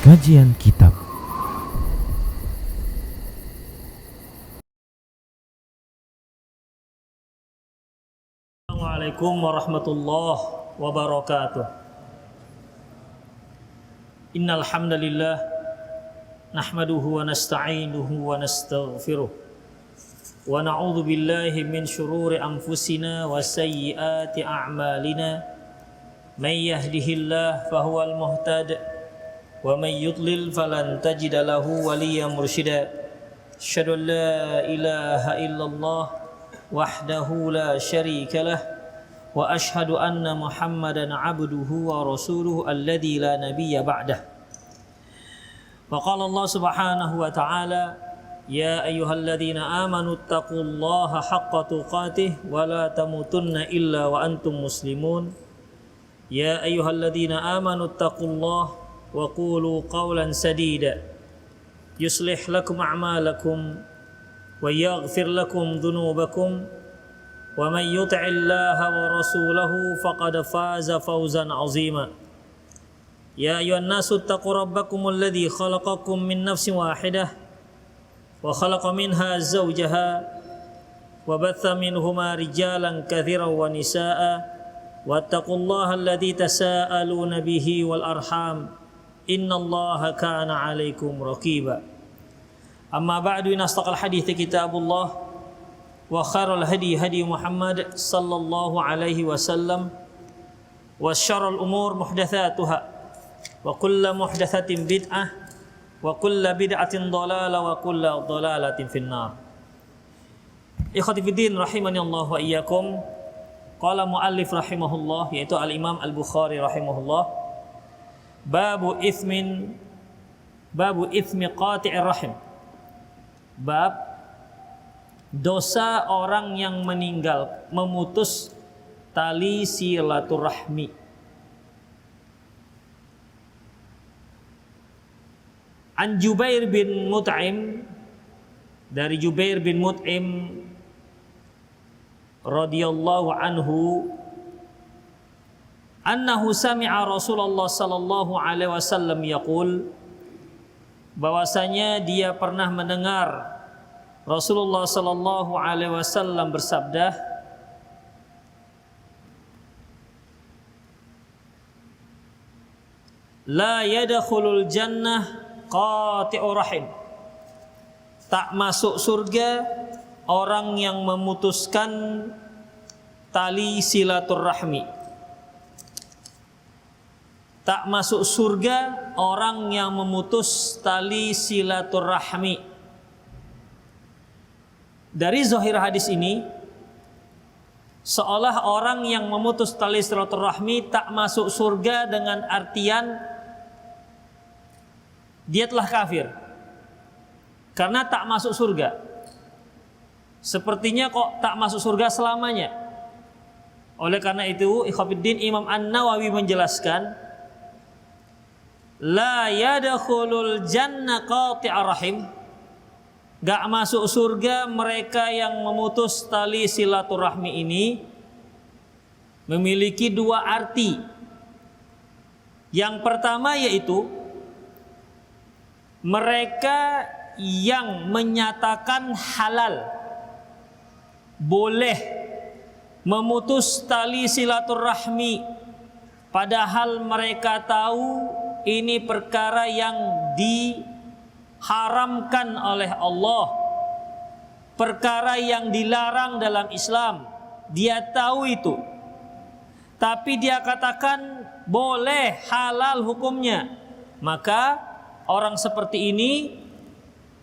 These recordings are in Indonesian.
Kajian Kitab. Assalamualaikum warahmatullahi wabarakatuh. Innal hamdalillah nahmaduhu wa nasta'inuhu wa nastaghfiruh wa na'udzu billahi min shururi anfusina wa sayyiati a'malina. May yahdihillahu fahuwal muhtadi wa may yudlil falan tajida lahu waliyyan mursyida. Asyhadu an la ilaha illallah wahdahu la syarika lah wa asyhadu anna Muhammadan abduhu wa rasuluhu alladzi la nabiyya ba'dah. Wa qala Allah subhanahu wa ta'ala, ya ayyuhalladzina amanu taqullaha haqqa tuqatih wa la tamutunna illa wa antum muslimun. Ya ayyuhalladzina amanu taqullaha wa qulu qawlan sadida yuslih lakum a'malakum wa yaghfir lakum dhunubakum wa may yuti'illaha wa rasulahu faqad faza fawzan 'azima. Ya ayyuhan nasu taqu rabbakumul ladzi khalaqakum min nafsin wahidah wa khalaqa minha zawjaha wa batha minhuma rijalan katsiran wa nisaa'a wattaqullaha alladzi tasaaluna bihi wal arham innallaha kana 'alaikum raqiba. Amma ba'du, asdaqal hadithi kitabullah wa khairal hadi hadi Muhammad sallallahu alaihi wasallam wa syarrul umur muhdatsatuha wa kullu muhdatsatin bid'ah wa kullu bid'atin dhalalah wa kullu dhalalatin finnar. Ikhwati fiddin rahimani Allah wa iyyakum. Qala muallif rahimahullah, yaitu al-Imam Al-Bukhari rahimahullah, babu ithmi qati'ir rahim. Bab dosa orang yang memutus tali silaturahmi. An Jubair bin Mut'im, dari Jubair bin Mut'im radhiyallahu anhu, annahu sami'a Rasulullah sallallahu alaihi wasallam yaqul, bahwasanya dia pernah mendengar Rasulullah sallallahu alaihi wasallam bersabda, la yadkhulul jannah qati'ur rahim. Tak masuk surga orang yang memutuskan tali silaturahmi. Tak masuk surga orang yang memutus tali silaturahmi. Dari zahir hadis ini, seolah orang yang memutus tali silaturahmi tak masuk surga dengan artian dia telah kafir karena tak masuk surga. Sepertinya kok tak masuk surga selamanya. Oleh karena itu, ikhwatiddin, Imam An-Nawawi menjelaskan, la yadkhulul jannah qati'ar rahim. Gak masuk surga mereka yang memutus tali silaturahmi ini memiliki dua arti. Yang pertama yaitu mereka yang menyatakan halal, boleh memutus tali silaturahmi, padahal mereka tahu ini perkara yang diharamkan oleh Allah, perkara yang dilarang dalam Islam. Dia tahu itu, tapi dia katakan boleh, halal hukumnya. Maka orang seperti ini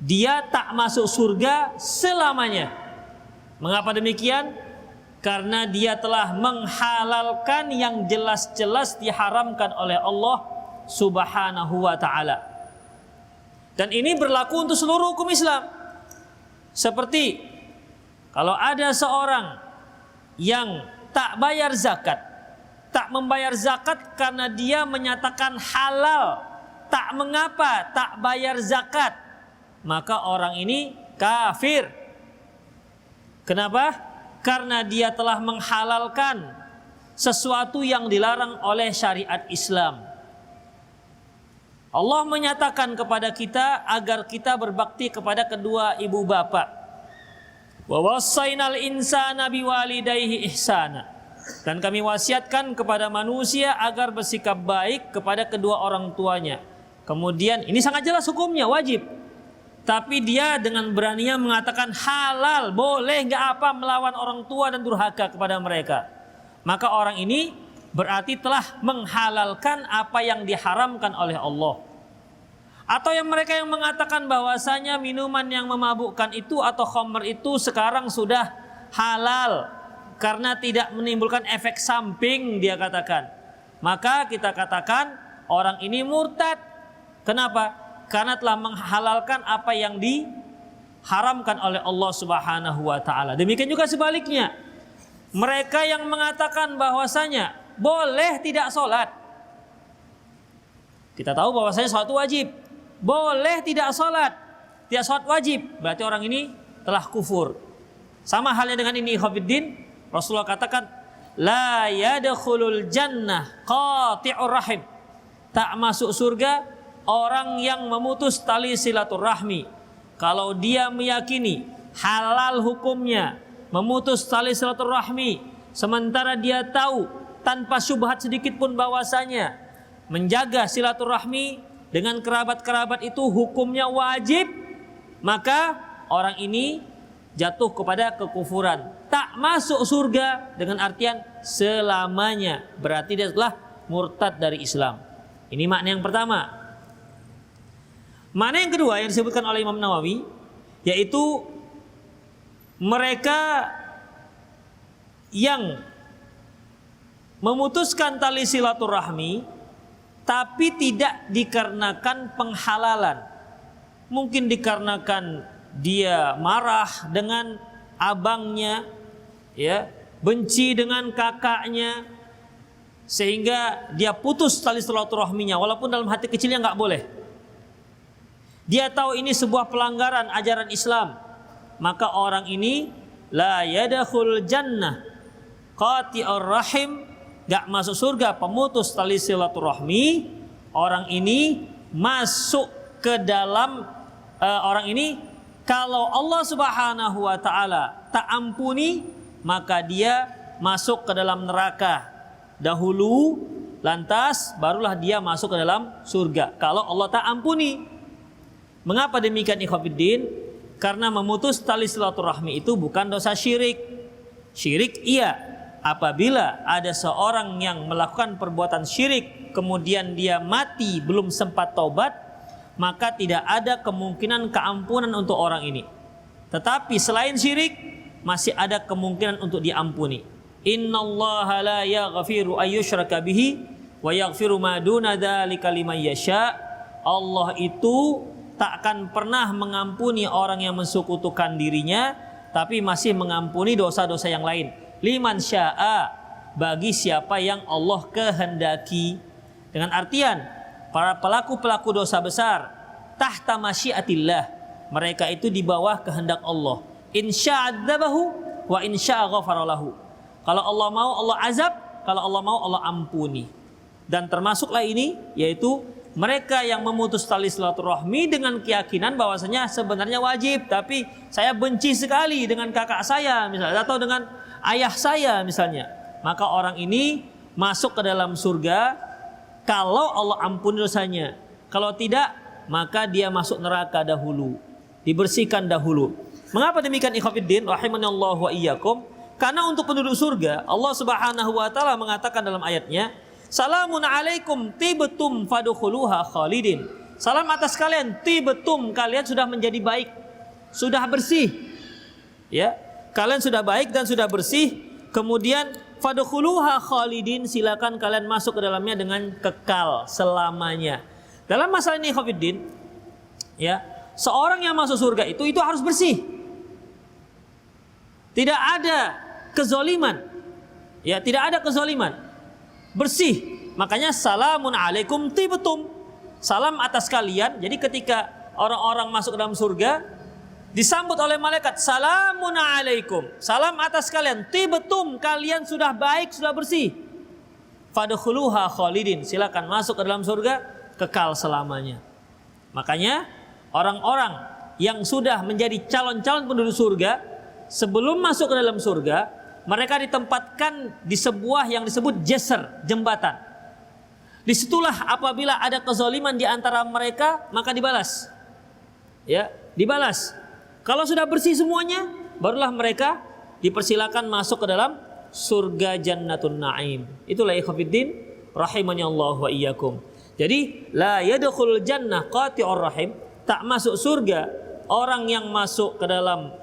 dia tak masuk surga selamanya. Mengapa demikian? Karena dia telah menghalalkan yang jelas-jelas diharamkan oleh Allah Subhanahu wa ta'ala. Dan ini berlaku untuk seluruh hukum Islam. Seperti kalau ada seorang yang tak bayar zakat, tak membayar zakat karena dia menyatakan halal, tak mengapa tak bayar zakat, maka orang ini kafir. Kenapa? Karena dia telah menghalalkan sesuatu yang dilarang oleh syariat Islam. Allah menyatakan kepada kita agar kita berbakti kepada kedua ibu bapak. Wa wassaynal insana biwalidayhi ihsana. Dan kami wasiatkan kepada manusia agar bersikap baik kepada kedua orang tuanya. Kemudian ini sangat jelas hukumnya, wajib. Tapi dia dengan beraninya mengatakan halal, boleh nggak apa melawan orang tua dan durhaka kepada mereka. Maka orang ini berarti telah menghalalkan apa yang diharamkan oleh Allah. Atau yang mereka yang mengatakan bahwasanya minuman yang memabukkan itu atau khamr itu sekarang sudah halal karena tidak menimbulkan efek samping, dia katakan. Maka kita katakan orang ini murtad. Kenapa? Karena telah menghalalkan apa yang diharamkan oleh Allah Subhanahu wa taala. Demikian juga sebaliknya. Mereka yang mengatakan bahwasanya boleh tidak sholat. Kita tahu bahwasanya sholat wajib. Boleh tidak sholat. Tidak sholat wajib. Berarti orang ini telah kufur. Sama halnya dengan ini, ikhwatiddin. Rasulullah katakan, la yadkhulul jannah qati'ur rahim. Tak masuk surga orang yang memutus tali silaturahmi. Kalau dia meyakini halal hukumnya memutus tali silaturahmi, sementara dia tahu tanpa syubhat sedikit pun bahwasanya menjaga silaturahmi dengan kerabat-kerabat itu hukumnya wajib, maka orang ini jatuh kepada kekufuran, tak masuk surga dengan artian selamanya. Berarti dia telah murtad dari Islam. Ini makna yang pertama. Makna yang kedua yang disebutkan oleh Imam Nawawi, yaitu mereka yang memutuskan tali silaturahmi tapi tidak dikarenakan penghalalan. Mungkin dikarenakan dia marah dengan abangnya, ya, benci dengan kakaknya, sehingga dia putus tali silaturahminya walaupun dalam hati kecilnya nggak boleh. Dia tahu ini sebuah pelanggaran ajaran Islam, maka orang ini la yadkhul jannah qati'ur rahim, gak masuk surga pemutus tali silaturahmi. Orang ini masuk ke dalam orang ini kalau Allah Subhanahu wa taala tak ampuni, maka dia masuk ke dalam neraka dahulu, lantas barulah dia masuk ke dalam surga kalau Allah tak ampuni. Mengapa demikian, ikhwatiddin? Karena memutus tali silaturahmi itu bukan dosa syirik. Syirik iya, apabila ada seorang yang melakukan perbuatan syirik kemudian dia mati belum sempat taubat, maka tidak ada kemungkinan keampunan untuk orang ini. Tetapi selain syirik masih ada kemungkinan untuk diampuni. Innallaha la yaghfiru ayyushraka bihi wa yaghfiru ma duna dzalika liman yasha. Allah itu tak akan pernah mengampuni orang yang mensekutukan dirinya, tapi masih mengampuni dosa-dosa yang lain. Liman sya'a, bagi siapa yang Allah kehendaki. Dengan artian para pelaku-pelaku dosa besar tahta masyiatillah, mereka itu di bawah kehendak Allah. In sya'adzabahu wa in sya'a ghafara lahu. Kalau Allah mau Allah azab, kalau Allah mau Allah ampuni. Dan termasuklah ini, yaitu mereka yang memutus tali silaturahmi dengan keyakinan bahwasanya sebenarnya wajib, tapi saya benci sekali dengan kakak saya misalnya, atau dengan ayah saya misalnya. Maka orang ini masuk ke dalam surga kalau Allah ampuni dosanya. Kalau tidak, maka dia masuk neraka dahulu, dibersihkan dahulu. Mengapa demikian, ikhwatiddin rahimanallahu wa iyyakum? Karena untuk penduduk surga Allah Subhanahu wa taala mengatakan dalam ayatnya, salamun alaikum tibtum fadkhuluha khalidin. Salam atas kalian, tibtum, kalian sudah menjadi baik, sudah bersih. Ya, kalian sudah baik dan sudah bersih. Kemudian fadkhuluha khalidin, silakan kalian masuk ke dalamnya dengan kekal selamanya. Dalam masalah ini, ikhwatiddin, ya, seorang yang masuk surga itu harus bersih. Tidak ada kezaliman. Ya, tidak ada kezaliman. Bersih. Makanya salamun alaikum tibtum. Salam atas kalian. Jadi ketika orang-orang masuk ke dalam surga, disambut oleh malaikat, salamun alaikum. Salam atas kalian, tibtum, kalian sudah baik, sudah bersih. Fadkhuluha khalidin. Silakan masuk ke dalam surga kekal selamanya. Makanya orang-orang yang sudah menjadi calon-calon penduduk surga, sebelum masuk ke dalam surga, mereka ditempatkan di sebuah yang disebut jasr, jembatan. Disitulah apabila ada kezaliman di antara mereka, maka dibalas. Ya, dibalas. Kalau sudah bersih semuanya, barulah mereka dipersilakan masuk ke dalam surga Jannatun Na'im. Itulah ikhwatiddin rahimani Allah wa iyyakum. Jadi la yadkhulul jannah qati'ur rahim, tak masuk surga orang yang masuk ke dalam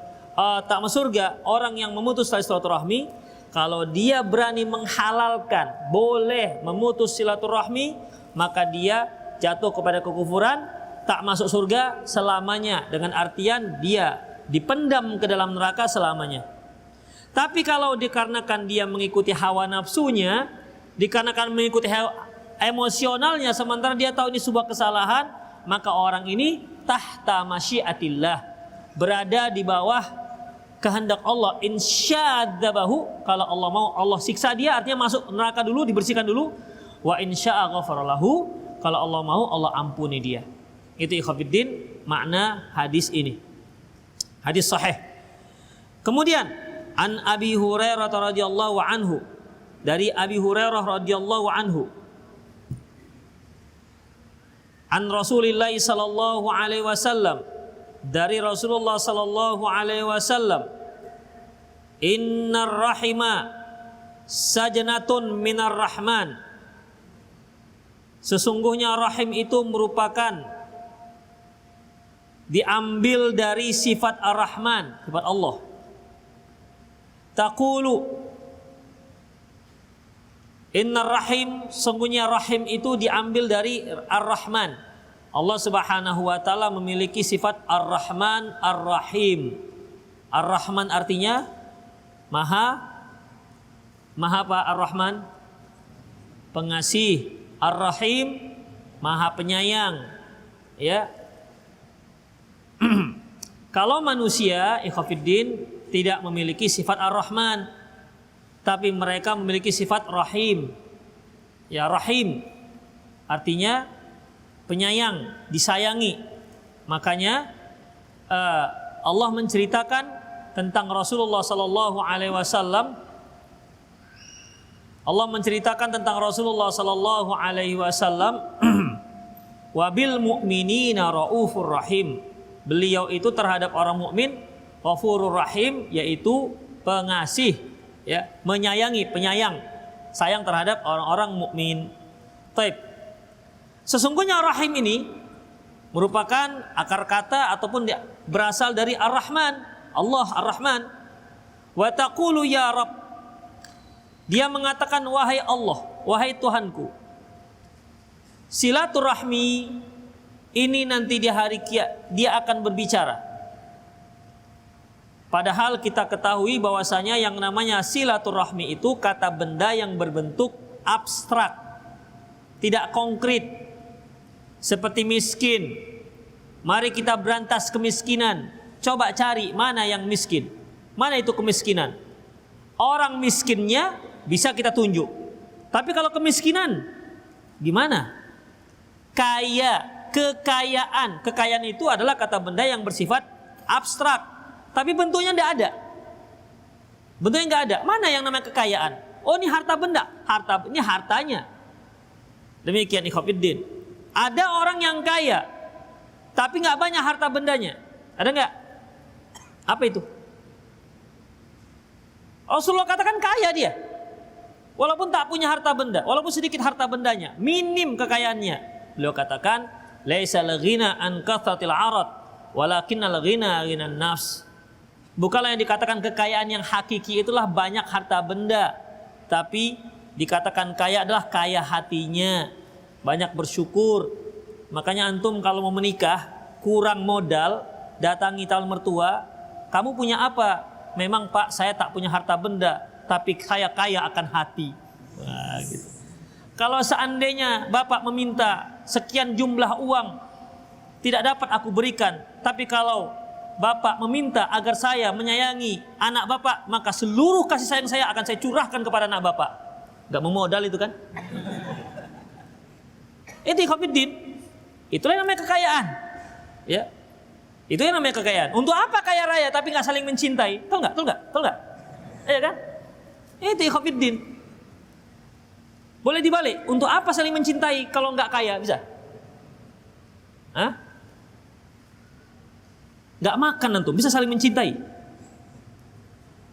tak masuk surga orang yang memutus tali silaturahmi kalau dia berani menghalalkan boleh memutus silaturahmi, maka dia jatuh kepada kekufuran, tak masuk surga selamanya, dengan artian dia dipendam ke dalam neraka selamanya. Tapi kalau dikarenakan dia mengikuti hawa nafsunya, dikarenakan mengikuti emosionalnya, sementara dia tahu ini sebuah kesalahan, maka orang ini tahta masyiatillah, berada di bawah kehendak Allah. Insya'adzabahu, kalau Allah mau Allah siksa dia, artinya masuk neraka dulu, dibersihkan dulu. Wa insya'a ghafaralahu, kalau Allah mau Allah ampuni dia. Itu ikhwatiddin makna hadis ini. Hadis sahih. Kemudian an Abi Hurairah radhiyallahu anhu, dari Abi Hurairah radhiyallahu anhu, an Rasulillah sallallahu alaihi wasallam, dari Rasulullah sallallahu alaihi wasallam, innar rahima sajnatun minar rahman, sesungguhnya rahim itu merupakan diambil dari sifat ar-Rahman, sifat Allah. Taqulu, innar rahim, sungguhnya rahim itu diambil dari ar-Rahman. Allah Subhanahu wa taala memiliki sifat ar-Rahman ar-Rahim. Ar-Rahman artinya maha apa ar-Rahman? Pengasih. Ar-Rahim maha penyayang. Ya. Kalau manusia ikhwatiddin tidak memiliki sifat ar-Rahman, tapi mereka memiliki sifat Rahim. Ya, Rahim artinya penyayang, disayangi. Makanya Allah menceritakan tentang Rasulullah sallallahu alaihi wasallam. Allah menceritakan tentang Rasulullah sallallahu alaihi wasallam, wabil mu'minina raufur rahim. Beliau itu terhadap orang mukmin ghafurur rahim, yaitu pengasih, ya, menyayangi, penyayang, sayang terhadap orang-orang mukmin. Taib. Sesungguhnya rahim ini merupakan akar kata ataupun berasal dari ar-Rahman, Allah ar-Rahman. Wa taqulu ya Rabb, dia mengatakan wahai Allah, wahai Tuhanku. Silaturahmi ini nanti di hari kiamat dia akan berbicara. Padahal kita ketahui bahwasanya yang namanya silaturahmi itu kata benda yang berbentuk abstrak, tidak konkret. Seperti miskin. Mari kita berantas kemiskinan. Coba cari mana yang miskin, mana itu kemiskinan. Orang miskinnya bisa kita tunjuk. Tapi kalau kemiskinan gimana? Kaya, kekayaan. Kekayaan itu adalah kata benda yang bersifat abstrak, tapi bentuknya tidak ada. Bentuknya nggak ada. Mana yang namanya kekayaan? Oh, ini harta benda. Ini hartanya. Demikian ikhwatiddin. Ada orang yang kaya, tapi nggak banyak harta bendanya. Ada nggak? Apa itu? Rasulullah katakan kaya dia, walaupun tak punya harta benda, walaupun sedikit harta bendanya, minim kekayaannya. Beliau katakan, laisa al-ghina an kathratil arad, walakinnal ghina ghinan nafs. Bukanlah yang dikatakan kekayaan yang hakiki itulah banyak harta benda, tapi dikatakan kaya adalah kaya hatinya, banyak bersyukur. Makanya antum kalau mau menikah kurang modal, datangi calon mertua, kamu punya apa? Memang Pak, saya tak punya harta benda, tapi saya kaya akan hati. Nah, gitu. Kalau seandainya Bapak meminta sekian jumlah uang, tidak dapat aku berikan, tapi kalau Bapak meminta agar saya menyayangi anak Bapak, maka seluruh kasih sayang saya akan saya curahkan kepada anak Bapak. Gak memodal itu kan? Itu ikhwatiddin. Itulah yang namanya kekayaan. Ya. Itu yang namanya kekayaan. Untuk apa kaya raya tapi nggak saling mencintai? Tahu nggak? Iya kan? Itu ikhwatiddin. Boleh dibalik. Untuk apa saling mencintai kalau nggak kaya? Bisa? Hah? Nggak makan antum, bisa saling mencintai?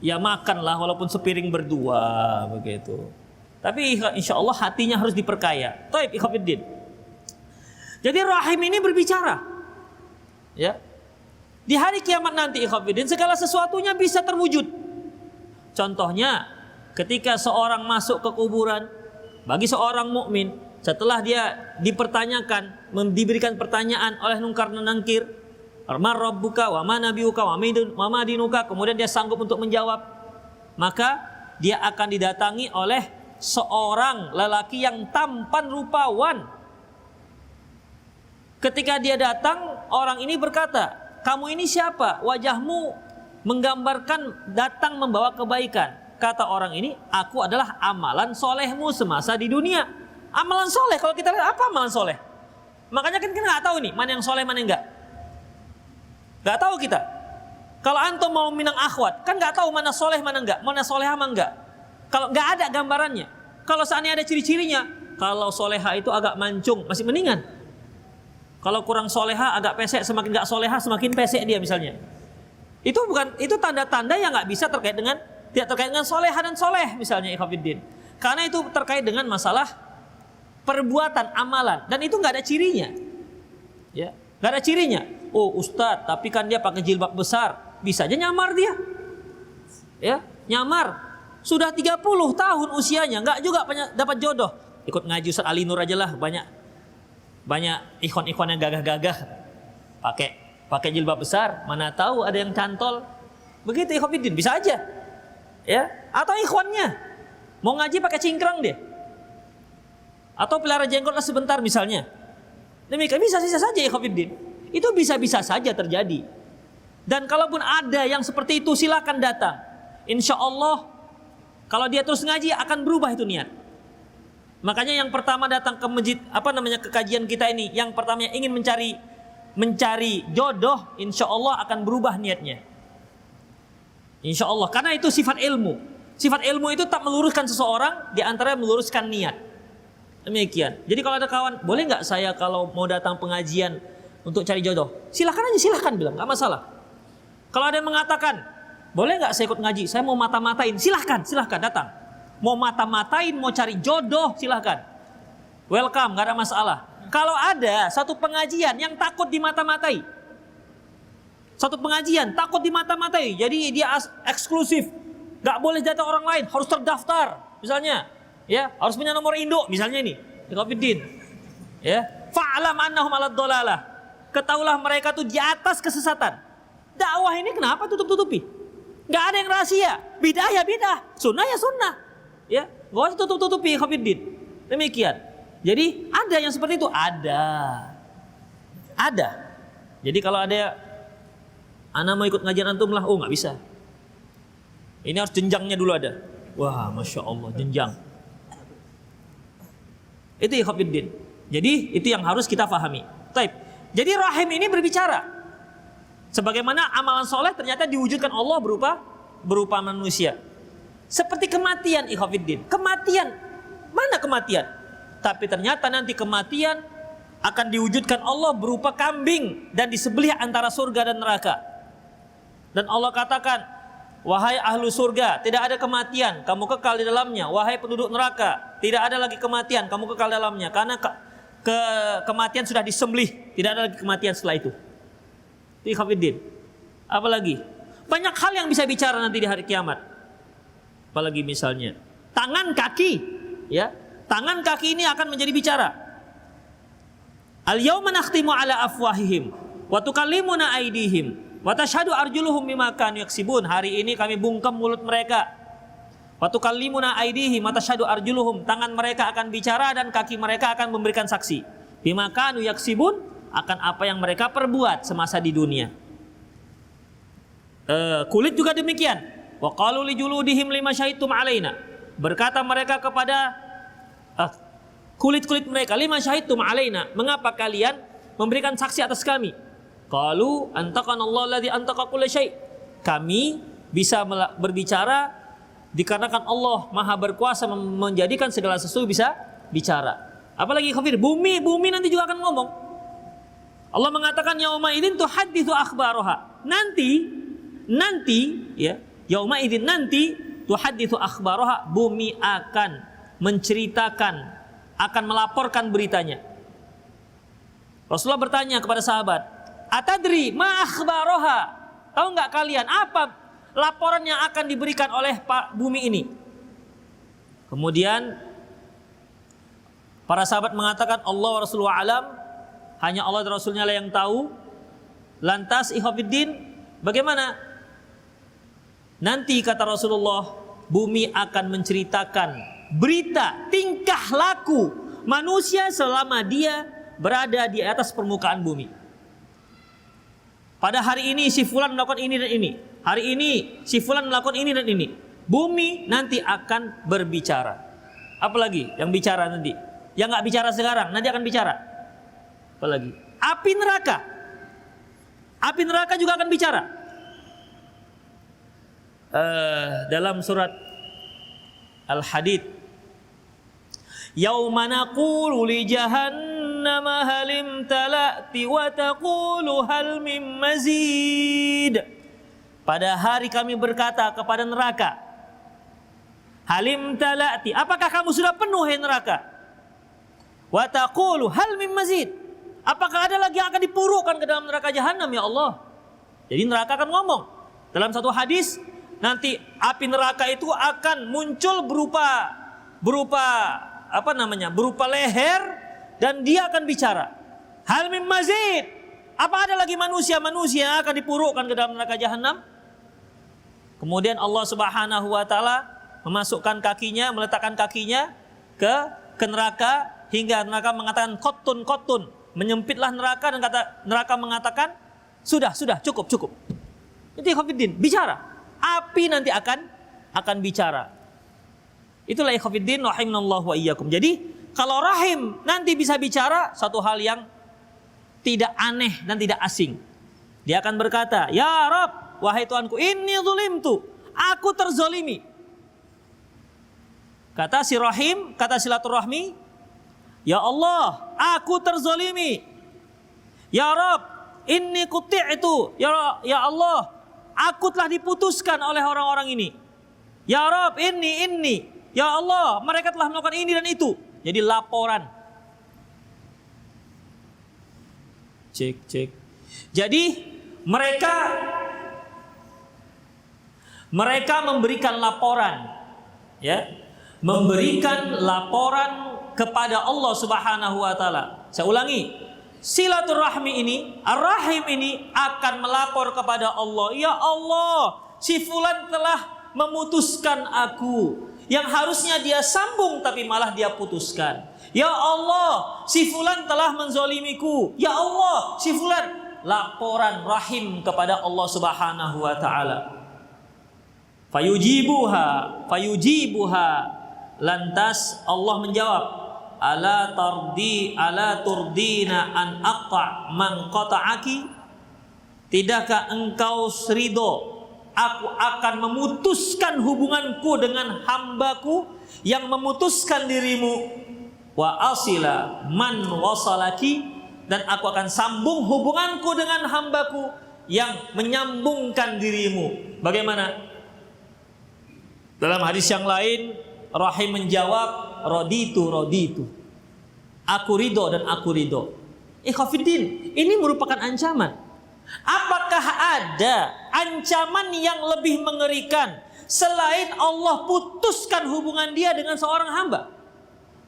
Ya makanlah walaupun sepiring berdua begitu. Tapi insya Allah hatinya harus diperkaya. Taib ikhwatiddin. Jadi rahim ini berbicara. Ya. Di hari kiamat nanti ikhwatiddin segala sesuatunya bisa terwujud. Contohnya ketika seorang masuk ke kuburan, bagi seorang mukmin setelah dia dipertanyakan, diberikan pertanyaan oleh Munkar dan Nakir, "Man rabbuka wa ma nabiyuka wa ma dinuka?" Kemudian dia sanggup untuk menjawab, maka dia akan didatangi oleh seorang lelaki yang tampan rupawan. Ketika dia datang, orang ini berkata, "Kamu ini siapa? Wajahmu menggambarkan datang membawa kebaikan." Kata orang ini, "Aku adalah amalan solehmu semasa di dunia." Amalan soleh, kalau kita lihat apa amalan soleh? Makanya kan kita nggak tahu nih mana yang soleh mana yang enggak. Nggak tahu kita. Kalau antum mau minang akhwat, kan nggak tahu mana soleh mana enggak, mana soleha mana enggak. Kalau nggak ada gambarannya. Kalau seandainya ada ciri-cirinya, kalau soleha itu agak mancung, masih mendingan. Kalau kurang soleha, agak pesek, semakin nggak soleha, semakin pesek dia misalnya. Itu tanda-tanda yang nggak bisa tidak terkait dengan soleha dan soleh misalnya ikhwatiddin. Karena itu terkait dengan masalah perbuatan, amalan, dan itu nggak ada cirinya. Ya, nggak ada cirinya. Oh ustadz, tapi kan dia pakai jilbab besar, bisa aja nyamar dia. Ya, nyamar. Sudah 30 tahun usianya, nggak juga dapat jodoh. Ikut ngaji Ustaz Ali Nur aja lah, banyak ikhwan-ikhwan yang gagah-gagah pakai jilbab besar, mana tahu ada yang cantol. Begitu ikhwatiddin, bisa aja. Ya, atau ikhwannya mau ngaji pakai cingkrang dia. Atau pelihara jenggotlah sebentar misalnya. Demikian bisa saja ikhwatiddin. Itu bisa-bisa saja terjadi. Dan kalaupun ada yang seperti itu silakan datang. Insya Allah kalau dia terus ngaji akan berubah itu niat. Makanya yang pertama datang ke masjid ke kajian kita ini, yang pertama ingin mencari jodoh, insya Allah akan berubah niatnya. Insya Allah, karena itu sifat ilmu. Sifat ilmu itu tak meluruskan seseorang, di antara meluruskan niat. Demikian. Jadi kalau ada kawan, boleh nggak saya kalau mau datang pengajian untuk cari jodoh? Silahkan aja, silahkan bilang, nggak masalah. Kalau ada yang mengatakan, boleh nggak saya ikut ngaji? Saya mau mata-matain. Silahkan datang. Mau mata-matain, mau cari jodoh, silahkan. Welcome, nggak ada masalah. Kalau ada satu pengajian yang takut dimata-matai, satu pengajian takut dimata-matai, jadi dia eksklusif, nggak boleh datang orang lain, harus terdaftar, misalnya, ya harus punya nomor induk, misalnya ini, ikhwatiddin, ya, fa'lam annahum 'alad dhalalah. Ketahuilah mereka tuh di atas kesesatan. Dakwah ini kenapa tutup-tutupi? Nggak ada yang rahasia. Bidah ya bidah, sunnah ya sunnah. Ya, nggak usah tutup-tutupi ikhwatiddin. Demikian. Jadi ada yang seperti itu, ada. Jadi kalau ada anak mau ikut ngajian antum lah, oh nggak bisa. Ini harus jenjangnya dulu ada. Wah, masya Allah jenjang. Itu ikhwatiddin. Jadi itu yang harus kita pahami. Taib. Jadi rahim ini berbicara. Sebagaimana amalan soleh ternyata diwujudkan Allah berupa manusia. Seperti kematian ikhwatiddin. Kematian, mana kematian? Tapi ternyata nanti kematian akan diwujudkan Allah berupa kambing dan disembelih antara surga dan neraka. Dan Allah katakan, wahai ahlu surga, tidak ada kematian, kamu kekal di dalamnya. Wahai penduduk neraka, tidak ada lagi kematian, kamu kekal dalamnya. Karena kematian sudah disembelih, tidak ada lagi kematian setelah itu. Ikhwatiddin. Apalagi banyak hal yang bisa bicara nanti di hari kiamat. Apalagi misalnya tangan kaki, ya, tangan kaki ini akan menjadi bicara. Al-yawma nakhtimu ala afwahihim wa tukallimuna aydihim wa tashhadu arjuluhum bima kanu yaksibun. Hari ini kami bungkam mulut mereka. Wa tukallimuna aydihim wa tashhadu arjuluhum. Tangan mereka akan bicara dan kaki mereka akan memberikan saksi. Bima kanu yaksibun, akan apa yang mereka perbuat semasa di dunia. Kulit juga demikian. Wa qalu li juludihim lima syahidtum alaina. Berkata mereka kepada kulit-kulit mereka, lima syahidtum alaina, mengapa kalian memberikan saksi atas kami? Qalu antaqana Allah alladzi antaqa kulla syai'. Kami bisa berbicara dikarenakan Allah Maha berkuasa menjadikan segala sesuatu bisa bicara. Apalagi kafir, bumi nanti juga akan ngomong. Allah mengatakan yauma idzin tuhadditsu akhbaraha. Nanti ya, yauma idzin nanti tuhadditsu akhbaraha, bumi akan menceritakan, akan melaporkan beritanya. Rasulullah bertanya kepada sahabat, "Atadri ma akhbaraha?" Tahu enggak kalian apa laporan yang akan diberikan oleh bumi ini? Kemudian para sahabat mengatakan Allah wa Rasulullah alam, hanya Allah dan Rasulnya lah yang tahu. Lantas ikhwatiddin, bagaimana? Nanti kata Rasulullah, bumi akan menceritakan berita tingkah laku manusia selama dia berada di atas permukaan bumi. Pada hari ini si fulan melakukan ini dan ini. Hari ini si fulan melakukan ini dan ini. Bumi nanti akan berbicara. Apalagi yang bicara nanti? Yang nggak bicara sekarang nanti akan bicara. Apalagi? Api neraka. Api neraka juga akan bicara. Dalam surat Al-Hadid, yauma naqulu li jahannama halim talati wa taqulu hal mim mazid. Pada hari kami berkata kepada neraka, halim talati, apakah kamu sudah penuh hai neraka? Wa taqulu hal mim mazid, apakah ada lagi yang akan dipurukkan ke dalam neraka jahanam ya Allah? Jadi neraka akan ngomong. Dalam satu hadis, nanti api neraka itu akan muncul berupa berupa leher dan dia akan bicara. Hal mim mazid, apa ada lagi manusia yang akan dipurukkan ke dalam neraka jahanam? Kemudian Allah Subhanahu wa taala meletakkan kakinya ke neraka hingga neraka mengatakan qotun, menyempitlah neraka dan neraka mengatakan sudah cukup. Itu ikhwatiddin, bicara. Api nanti akan bicara. Itulah ikhwatiddin rahimanallahu wa iyyakum. Jadi kalau rahim nanti bisa bicara, satu hal yang tidak aneh dan tidak asing. Dia akan berkata, "Ya Rabb, wahai Tuhanku, inni zulimtu, aku terzolimi." Kata si rahim, kata silaturahmi, "Ya Allah, aku terzolimi. Ya Rabb, inni quti'tu, ya Allah, aku telah diputuskan oleh orang-orang ini. Ya Rabb, inni, ya Allah, mereka telah melakukan ini dan itu." Jadi laporan. Cek. Jadi mereka memberikan laporan, ya, memberikan laporan kepada Allah Subhanahu wa taala. Saya ulangi, silaturahmi ini, ar-rahim ini akan melapor kepada Allah, "Ya Allah, si fulan telah memutuskan aku. Yang harusnya dia sambung tapi malah dia putuskan. Ya Allah, si fulan telah menzolimiku. Ya Allah, si fulan." Laporan rahim kepada Allah Subhanahu wa taala. Fayujibuha. Lantas Allah menjawab, ala turdina an aqta man qata'aki? Tidakkah engkau ridho aku akan memutuskan hubunganku dengan hambaku yang memutuskan dirimu, wa asila man wasalaki, dan aku akan sambung hubunganku dengan hambaku yang menyambungkan dirimu. Bagaimana? Dalam hadis yang lain, rahim menjawab, raditu, aku ridho dan aku ridho. Ikhwatiddin, ini merupakan ancaman. Apakah ada ancaman yang lebih mengerikan selain Allah putuskan hubungan dia dengan seorang hamba?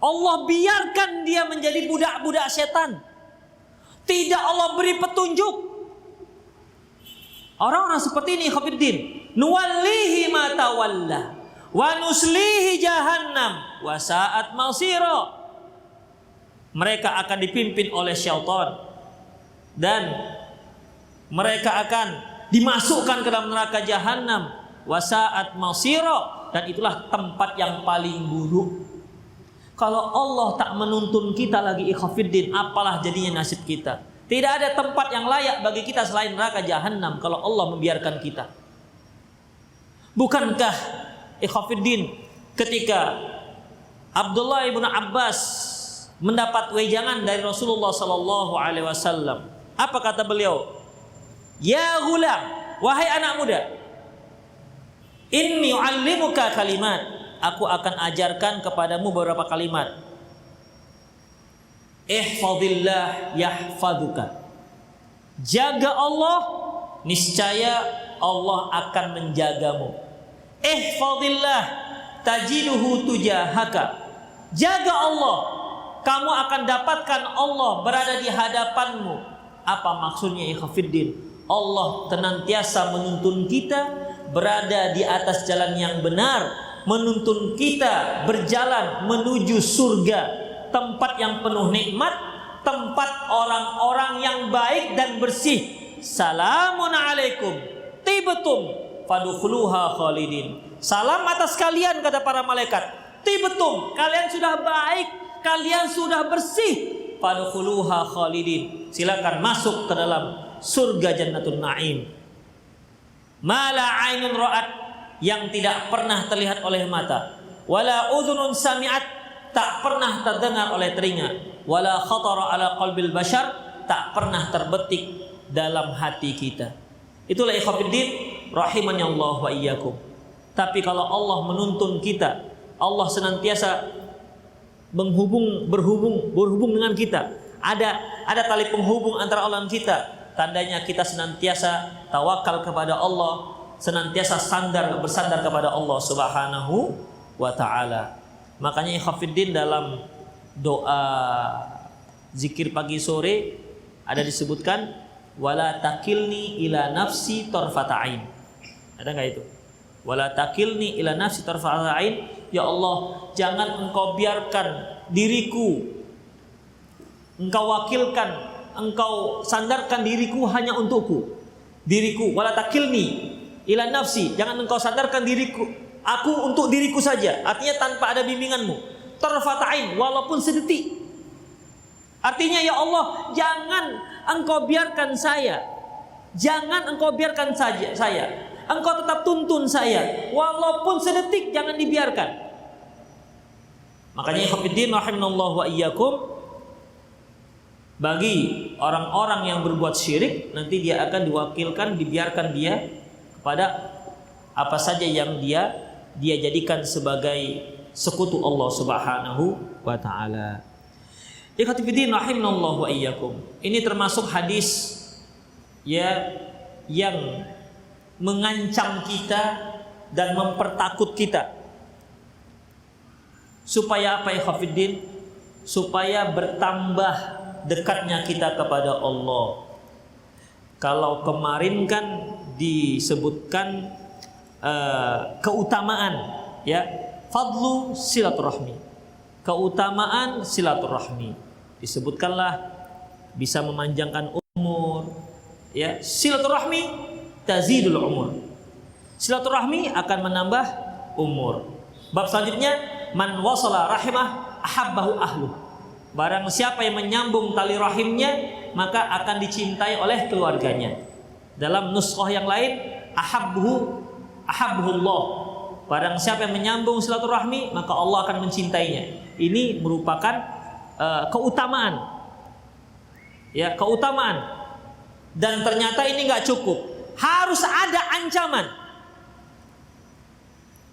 Allah biarkan dia menjadi budak-budak setan. Tidak Allah beri petunjuk. Orang-orang seperti ini ikhwatiddin, nuwallihi ma tawalla wa nuslihi jahannam wa sa'at masira. Mereka akan dipimpin oleh syaitan dan mereka akan dimasukkan ke dalam neraka jahanam, wasa'at masira, dan itulah tempat yang paling buruk. Kalau Allah tak menuntun kita lagi ikhwatiddin, apalah jadinya nasib kita? Tidak ada tempat yang layak bagi kita selain neraka jahanam kalau Allah membiarkan kita. Bukankah ikhwatiddin ketika Abdullah ibn Abbas mendapat wejangan dari Rasulullah sallallahu alaihi wasallam, apa kata beliau? Ya ghulam, wahai anak muda, inni u'allimuka kalimat, aku akan ajarkan kepadamu beberapa kalimat. Ihfazillah yahfazuka. Jaga Allah, niscaya Allah akan menjagamu. Ihfazillah tajiduhu tujahaka. Jaga Allah, kamu akan dapatkan Allah berada di hadapanmu. Apa maksudnya ikhwatiddin? Allah senantiasa menuntun kita berada di atas jalan yang benar, menuntun kita berjalan menuju surga, tempat yang penuh nikmat, tempat orang-orang yang baik dan bersih. Salamun alaikum tibtum fadkhuluha khalidin. Salam atas kalian, kata para malaikat. Tibtum, kalian sudah baik, kalian sudah bersih. Fadkhuluha khalidin, silakan masuk ke dalam surga Jannatul Naim. Mala ainun ra'at, yang tidak pernah terlihat oleh mata, wala udhunun sami'at, tak pernah terdengar oleh telinga, wala khatara ala qalbil bashar, tak pernah terbetik dalam hati kita. Itulah ikhwatiddin rahimani Allah wa iyyakum. Tapi kalau Allah menuntun kita, Allah senantiasa berhubung dengan kita. Ada tali penghubung antara Allah dan kita. Tandanya kita senantiasa tawakal kepada Allah, senantiasa bersandar kepada Allah Subhanahu wa taala. Makanya ikhwatiddin dalam doa zikir pagi sore ada disebutkan wala takilni ila nafsi tarfata ain. Ada enggak itu? Wala takilni ila nafsi tarfata ain. Ya Allah, jangan engkau biarkan diriku, engkau wakilkan, engkau sandarkan diriku hanya untukku. Diriku wala takilni ila nafsi, jangan engkau sandarkan diriku, aku untuk diriku saja, artinya tanpa ada bimbinganmu. Tarfata'in, walaupun sedetik. Artinya ya Allah, jangan engkau biarkan saya, jangan engkau biarkan saja saya, engkau tetap tuntun saya, walaupun sedetik jangan dibiarkan. Makanya ikhwatiddin rahimanallahu wa iyyakum, bagi orang-orang yang berbuat syirik, nanti dia akan diwakilkan, dibiarkan dia kepada apa saja yang dia jadikan sebagai sekutu Allah Subhanahu wa taala. Ikhwatiddin rahimanallahu wa iyyakum. Ini termasuk hadis ya yang mengancam kita dan mempertakut kita. Supaya apa ikhwatiddin? Supaya bertambah dekatnya kita kepada Allah. Kalau kemarin kan disebutkan keutamaan, ya, fadlu silaturahmi, keutamaan silaturahmi, disebutkanlah bisa memanjangkan umur, ya, silaturahmi tazidul umur, silaturahmi akan menambah umur. Bab selanjutnya, man wasala rahimah ahabbahu ahlu, barang siapa yang menyambung tali rahimnya maka akan dicintai oleh keluarganya. Dalam nuskhah yang lain, ahabbuhullah, barang siapa yang menyambung silaturahmi maka Allah akan mencintainya. Ini merupakan keutamaan, ya, keutamaan. Dan ternyata ini nggak cukup, harus ada ancaman.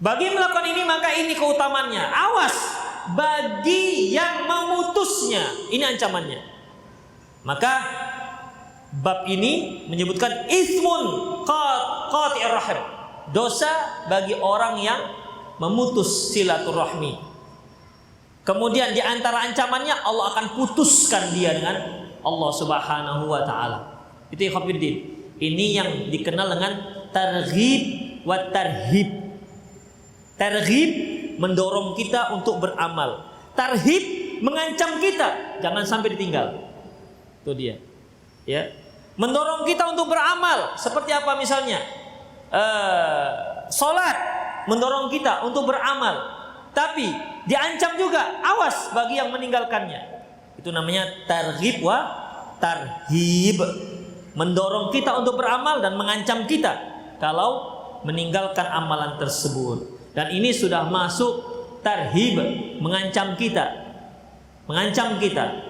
Bagi melakukan ini maka ini keutamaannya. Awas bagi yang memutusnya, ini ancamannya. Maka bab ini menyebutkan ismun qati'ir rahim, dosa bagi orang yang memutus silaturahmi. Kemudian di antara ancamannya Allah akan putuskan dia dengan Allah Subhanahu wa taala. Itu ikhwatiddin. Ini yang dikenal dengan targhib wa tarhib. Targhib mendorong kita untuk beramal. Tarhib mengancam kita jangan sampai ditinggal. Itu dia. Ya. Mendorong kita untuk beramal. Seperti apa misalnya? Salat mendorong kita untuk beramal. Tapi diancam juga, awas bagi yang meninggalkannya. Itu namanya targhib wa tarhib, mendorong kita untuk beramal dan mengancam kita kalau meninggalkan amalan tersebut. Dan ini sudah masuk tarhib, mengancam kita.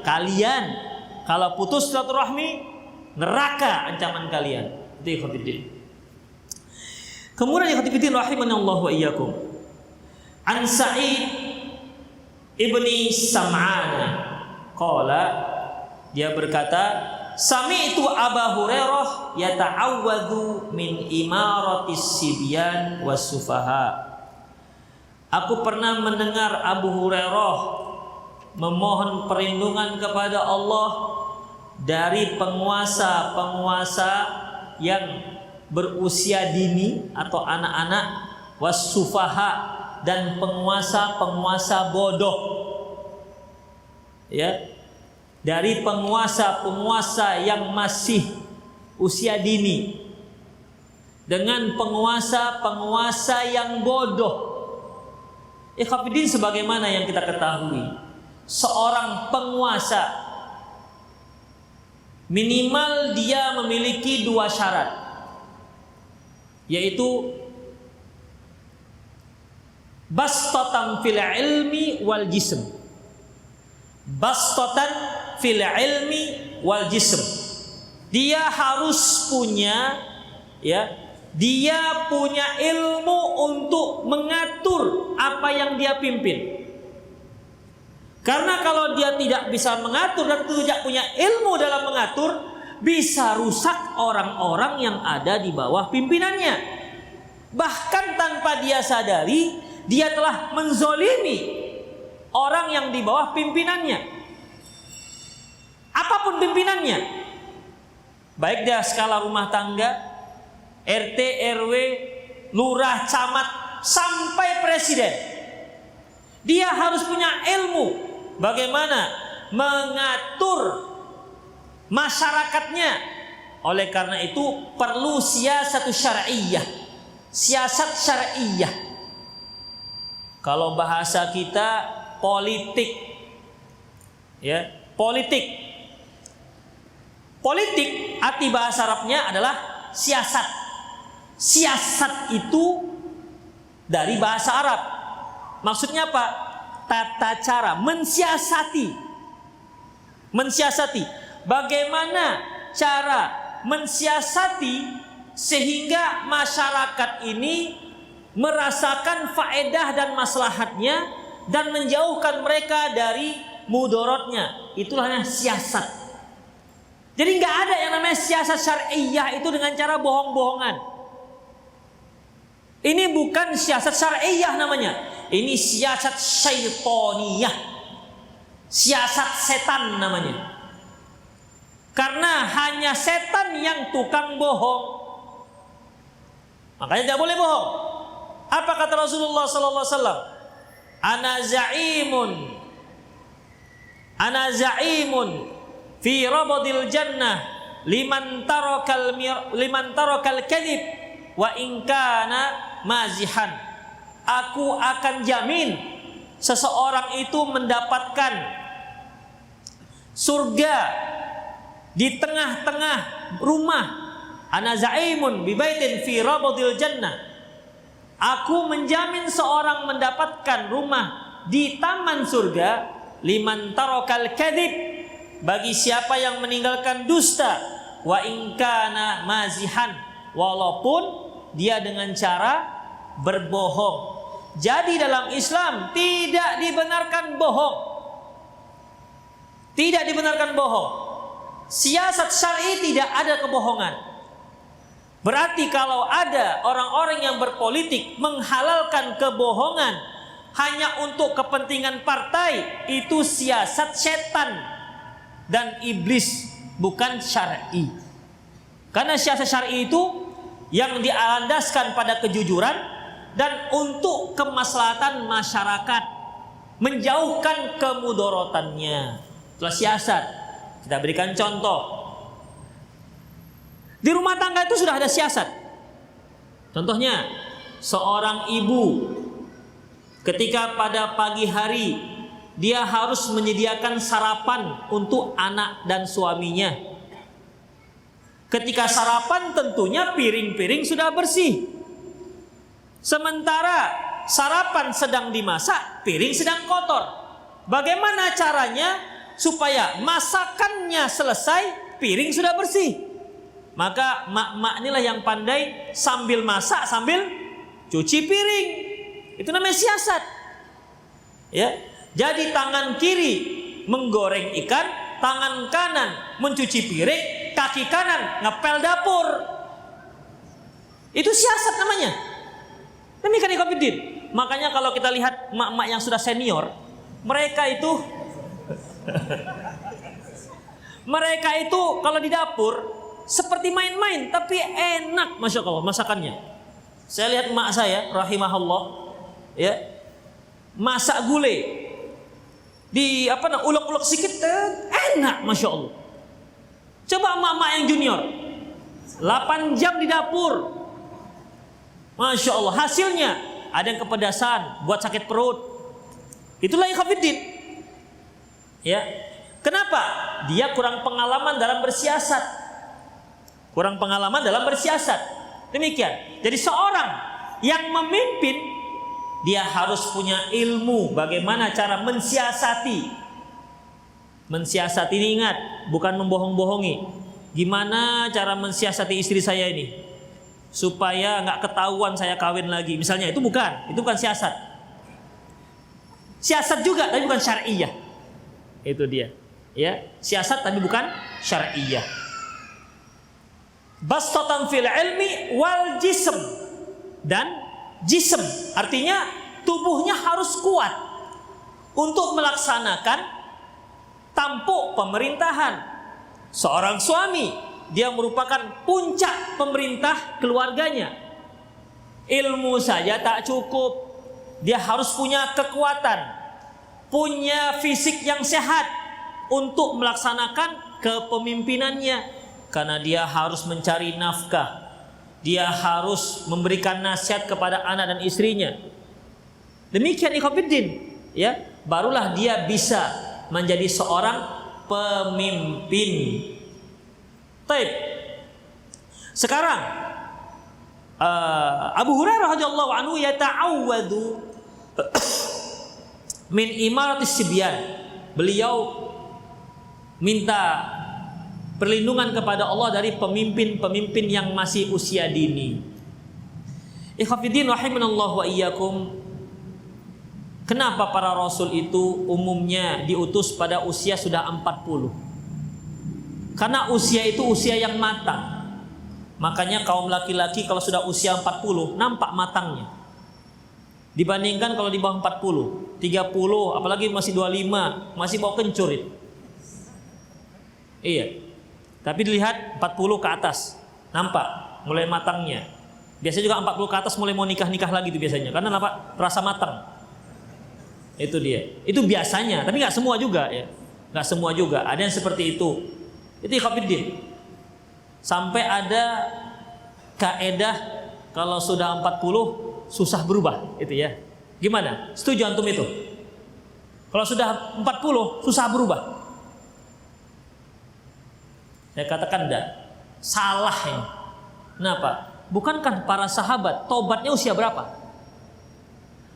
Kalian kalau putus silaturahmi, neraka ancaman kalian. Itu ikhwatiddin. Kemudian ikhwatiddin rahimanallah wa iyyakum. An Sa'id ibni Sam'an qala, dia berkata, sami'tu Aba Hurairah yata'awwadhu min imaratis sibyan was-sufaha. Aku pernah mendengar Abu Hurairah memohon perlindungan kepada Allah dari penguasa-penguasa yang berusia dini atau anak-anak, was-sufaha, dan penguasa-penguasa bodoh. Ya. Dari penguasa-penguasa yang masih usia dini dengan penguasa-penguasa yang bodoh. Ikhwatiddin, sebagaimana yang kita ketahui, seorang penguasa minimal dia memiliki 2 syarat, yaitu bastatan fil ilmi wal jism. Bastatan fil ilmi wal jism. Dia harus punya, ya, dia punya ilmu untuk mengatur apa yang dia pimpin. Karena kalau dia tidak bisa mengatur dan tidak punya ilmu dalam mengatur, bisa rusak orang-orang yang ada di bawah pimpinannya. Bahkan tanpa dia sadari, dia telah menzolimi orang yang di bawah pimpinannya. Apapun pimpinannya, baik dia skala rumah tangga, RT, RW, lurah, camat, sampai presiden. Dia harus punya ilmu bagaimana mengatur masyarakatnya. Oleh karena itu perlu siasat syar'iyyah. Siasat syar'iyyah. Kalau bahasa kita politik, ya, politik. Politik arti bahasa Arabnya adalah siasat. Siasat itu dari bahasa Arab. Maksudnya apa? Tata cara, mensiasati. Mensiasati. Bagaimana cara mensiasati sehingga masyarakat ini merasakan faedah dan maslahatnya dan menjauhkan mereka dari mudorotnya. Itulah siasat. Jadi nggak ada yang namanya siasat syar'iyyah itu dengan cara bohong-bohongan. Ini bukan siasat syar'iyyah namanya. Ini siasat syaitoniyah. Siasat setan namanya. Karena hanya setan yang tukang bohong. Makanya tidak boleh bohong. Apa kata Rasulullah sallallahu alaihi wasallam? Ana za'imun fi rabadil jannah liman tarakal kadhib wa in kana mazihan. Aku akan jamin seseorang itu mendapatkan surga di tengah-tengah rumah. Ana za'imun bi baitin fi rabadil jannah. Aku menjamin seorang mendapatkan rumah di taman surga liman tarakal kadhib, bagi siapa yang meninggalkan dusta, wa in kana mazihan, walaupun dia dengan cara berbohong. Jadi dalam Islam tidak dibenarkan bohong. Tidak dibenarkan bohong. Siasat syar'i tidak ada kebohongan. Berarti kalau ada orang-orang yang berpolitik menghalalkan kebohongan hanya untuk kepentingan partai, itu siasat setan dan iblis, bukan syar'i. Karena siasat syar'i itu yang dilandaskan pada kejujuran dan untuk kemaslahatan masyarakat, menjauhkan kemudorotannya. Itulah siasat. Kita berikan contoh. Di rumah tangga itu sudah ada siasat. Contohnya, seorang ibu ketika pada pagi hari dia harus menyediakan sarapan untuk anak dan suaminya. Ketika sarapan tentunya piring-piring sudah bersih. Sementara sarapan sedang dimasak, piring sedang kotor. Bagaimana caranya supaya masakannya selesai, piring sudah bersih? Maka mak-mak inilah yang pandai sambil masak sambil cuci piring. Itu namanya siasat. Ya. Jadi tangan kiri menggoreng ikan, tangan kanan mencuci piring, kaki kanan ngepel dapur. Itu siasat namanya. Demikian ikhwatiddin. Makanya kalau kita lihat mak-mak yang sudah senior, mereka itu kalau di dapur seperti main-main, tapi enak, masya Allah masakannya. Saya lihat emak saya, rahimahullah, ya, masak gulai, ulek-ulek sedikit, enak, masya Allah. Coba emak-emak yang junior, 8 jam di dapur, masya Allah. Hasilnya ada yang kepedasan, buat sakit perut. Itulah ikhwatiddin. Ya, kenapa? Dia kurang pengalaman dalam bersiasat. Demikian. Jadi seorang yang memimpin, dia harus punya ilmu bagaimana cara mensiasati. Mensiasati ini, ingat, bukan membohong-bohongi. Gimana cara mensiasati istri saya ini supaya nggak ketahuan saya kawin lagi, misalnya, itu bukan siasat. Siasat juga tapi bukan syariah. Itu dia. Ya, siasat tapi bukan syariah. Bastatan fil ilmi wal jism, dan jism artinya tubuhnya harus kuat untuk melaksanakan tampuk pemerintahan. Seorang suami, dia merupakan puncak pemerintah keluarganya. Ilmu saja tak cukup, dia harus punya kekuatan, punya fisik yang sehat untuk melaksanakan kepemimpinannya. Karena dia harus mencari nafkah, dia harus memberikan nasihat kepada anak dan istrinya. Demikian ikhwatiddin, ya, barulah dia bisa menjadi seorang pemimpin. Taib. Sekarang Abu Hurairah radhiyallahu anhu yata'awwadu min imaratis sibyan. Beliau minta perlindungan kepada Allah dari pemimpin-pemimpin yang masih usia dini. Ikhwatiddin rahimanallahu wa iyyakum. Kenapa para rasul itu umumnya diutus pada usia sudah 40? Karena usia itu usia yang matang. Makanya kaum laki-laki kalau sudah usia 40 nampak matangnya. Dibandingkan kalau di bawah 40, 30, apalagi masih 25, masih bau kencur itu. Iya. Tapi dilihat 40 ke atas, nampak mulai matangnya. Biasanya juga 40 ke atas mulai mau nikah-nikah lagi itu biasanya. Karena nampak rasa matang. Itu dia. Itu biasanya, tapi nggak semua juga ya. Nggak semua juga. Ada yang seperti itu. Itu ikhwatiddin. Sampai ada kaedah kalau sudah 40 susah berubah, itu ya. Gimana? Setuju antum itu? Kalau sudah 40 susah berubah. Saya katakan enggak, salah ini. Kenapa? Bukankah para sahabat tobatnya usia berapa?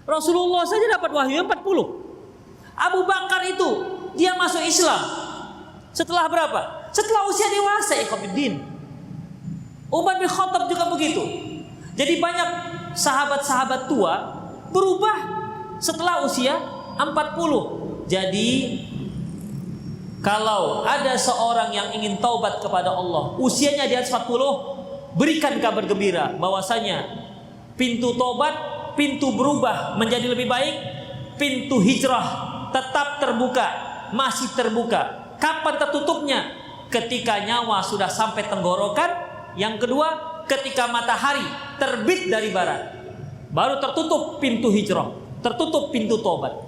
Rasulullah saja dapat wahyu 40. Abu Bakar itu dia masuk Islam setelah berapa? Setelah usia dewasa, ikhwatiddin. Umar bin Khattab juga begitu. Jadi banyak sahabat-sahabat tua berubah setelah usia 40. Jadi kalau ada seorang yang ingin taubat kepada Allah, usianya di atas 40, berikan kabar gembira bahwasanya pintu taubat, pintu berubah menjadi lebih baik, pintu hijrah tetap terbuka, masih terbuka. Kapan tertutupnya? Ketika nyawa sudah sampai tenggorokan. Yang kedua, ketika matahari terbit dari barat, baru tertutup pintu hijrah, tertutup pintu taubat.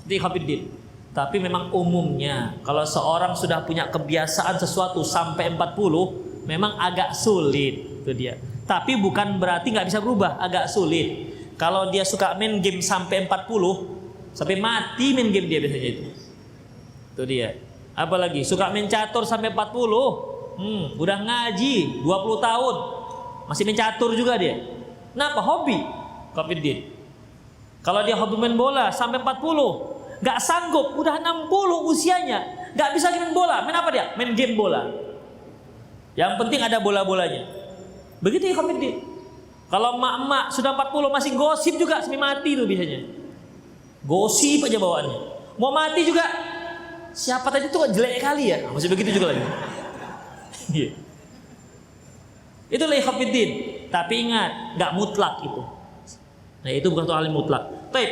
Di Hafiddin. Tapi memang umumnya kalau seorang sudah punya kebiasaan sesuatu sampai 40 memang agak sulit, itu dia. Tapi bukan berarti nggak bisa berubah, agak sulit. Kalau dia suka main game sampai 40, Sampai mati main game dia biasanya itu. Itu dia. Apalagi suka main catur sampai 40. Udah ngaji 20 tahun. Masih main catur juga dia. Kenapa? Hobi. Khofiddin. Kalau dia hobi main bola sampai 40, nggak sanggup, udah 60 usianya, nggak bisa main bola. Main apa dia? Main game bola. Yang penting ada bola-bolanya. Begitu ya Khofiddin. Kalau emak-emak sudah 40 masih gosip juga sampai mati tuh biasanya. Gosip aja bawaannya. Mau mati juga, siapa tadi tuh jelek kali ya? Masih begitu juga lagi. Itulah Khofiddin. Tapi ingat, nggak mutlak itu. Nah itu bukan alim mutlak. Baik,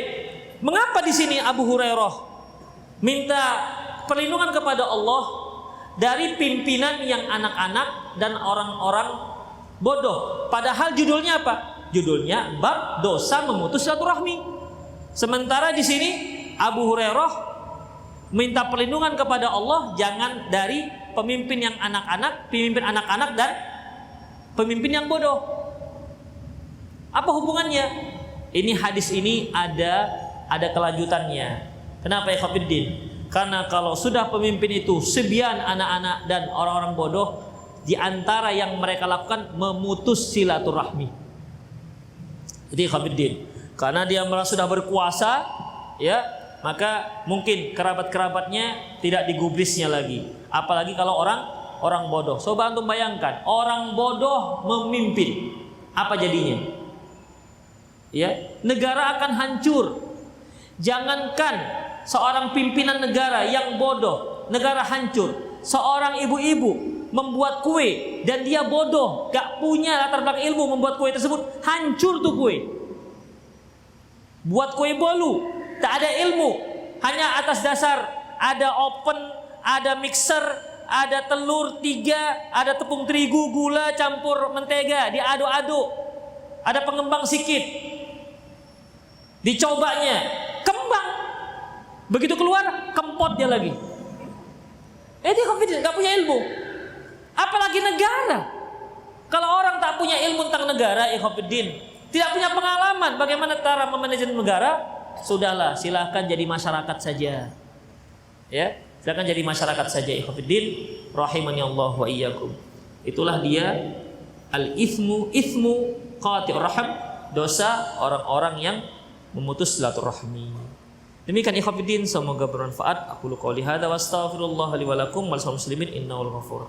mengapa di sini Abu Hurairah minta perlindungan kepada Allah dari pimpinan yang anak-anak dan orang-orang bodoh? Padahal judulnya apa? Judulnya bab dosa memutus silaturahmi. Sementara di sini Abu Hurairah minta perlindungan kepada Allah jangan dari pemimpin yang anak-anak, pemimpin anak-anak dan pemimpin yang bodoh. Apa hubungannya? Ini hadis ini ada kelanjutannya. Kenapa ya Khofiddin? Karena kalau sudah pemimpin itu sebian anak-anak dan orang-orang bodoh, di antara yang mereka lakukan memutus silaturahmi. Jadi Khofiddin, karena dia merasa sudah berkuasa, ya, maka mungkin kerabat-kerabatnya tidak digubrisnya lagi. Apalagi kalau orang bodoh. Coba antum bayangkan, orang bodoh memimpin, apa jadinya? Ya, negara akan hancur. Jangankan seorang pimpinan negara yang bodoh, negara hancur. Seorang ibu-ibu membuat kue dan dia bodoh, gak punya latar belakang ilmu membuat kue tersebut, hancur tuh kue. Buat kue bolu, tak ada ilmu, hanya atas dasar ada oven, ada mixer, ada telur 3, ada tepung terigu, gula campur mentega, diaduk-aduk, ada pengembang sikit. Dicobanya, kembang. Begitu keluar, kempot dia lagi. Dia Khofiddin, gak punya ilmu. Apalagi negara. Kalau orang tak punya ilmu tentang negara, Khofiddin, tidak punya pengalaman bagaimana cara memanajemen negara, sudahlah, silahkan jadi masyarakat saja. Ya, silahkan jadi masyarakat saja, Khofiddin, rahimani Allah wa iyyakum. Itulah dia al-ithmu qati'ur rahim, dosa orang-orang yang memutus silaturahmi. Demikian Khofiddin, semoga bermanfaat. Aku qouli hadza wa astaghfirullah li wa lakum wal muslimin innahu ghafur.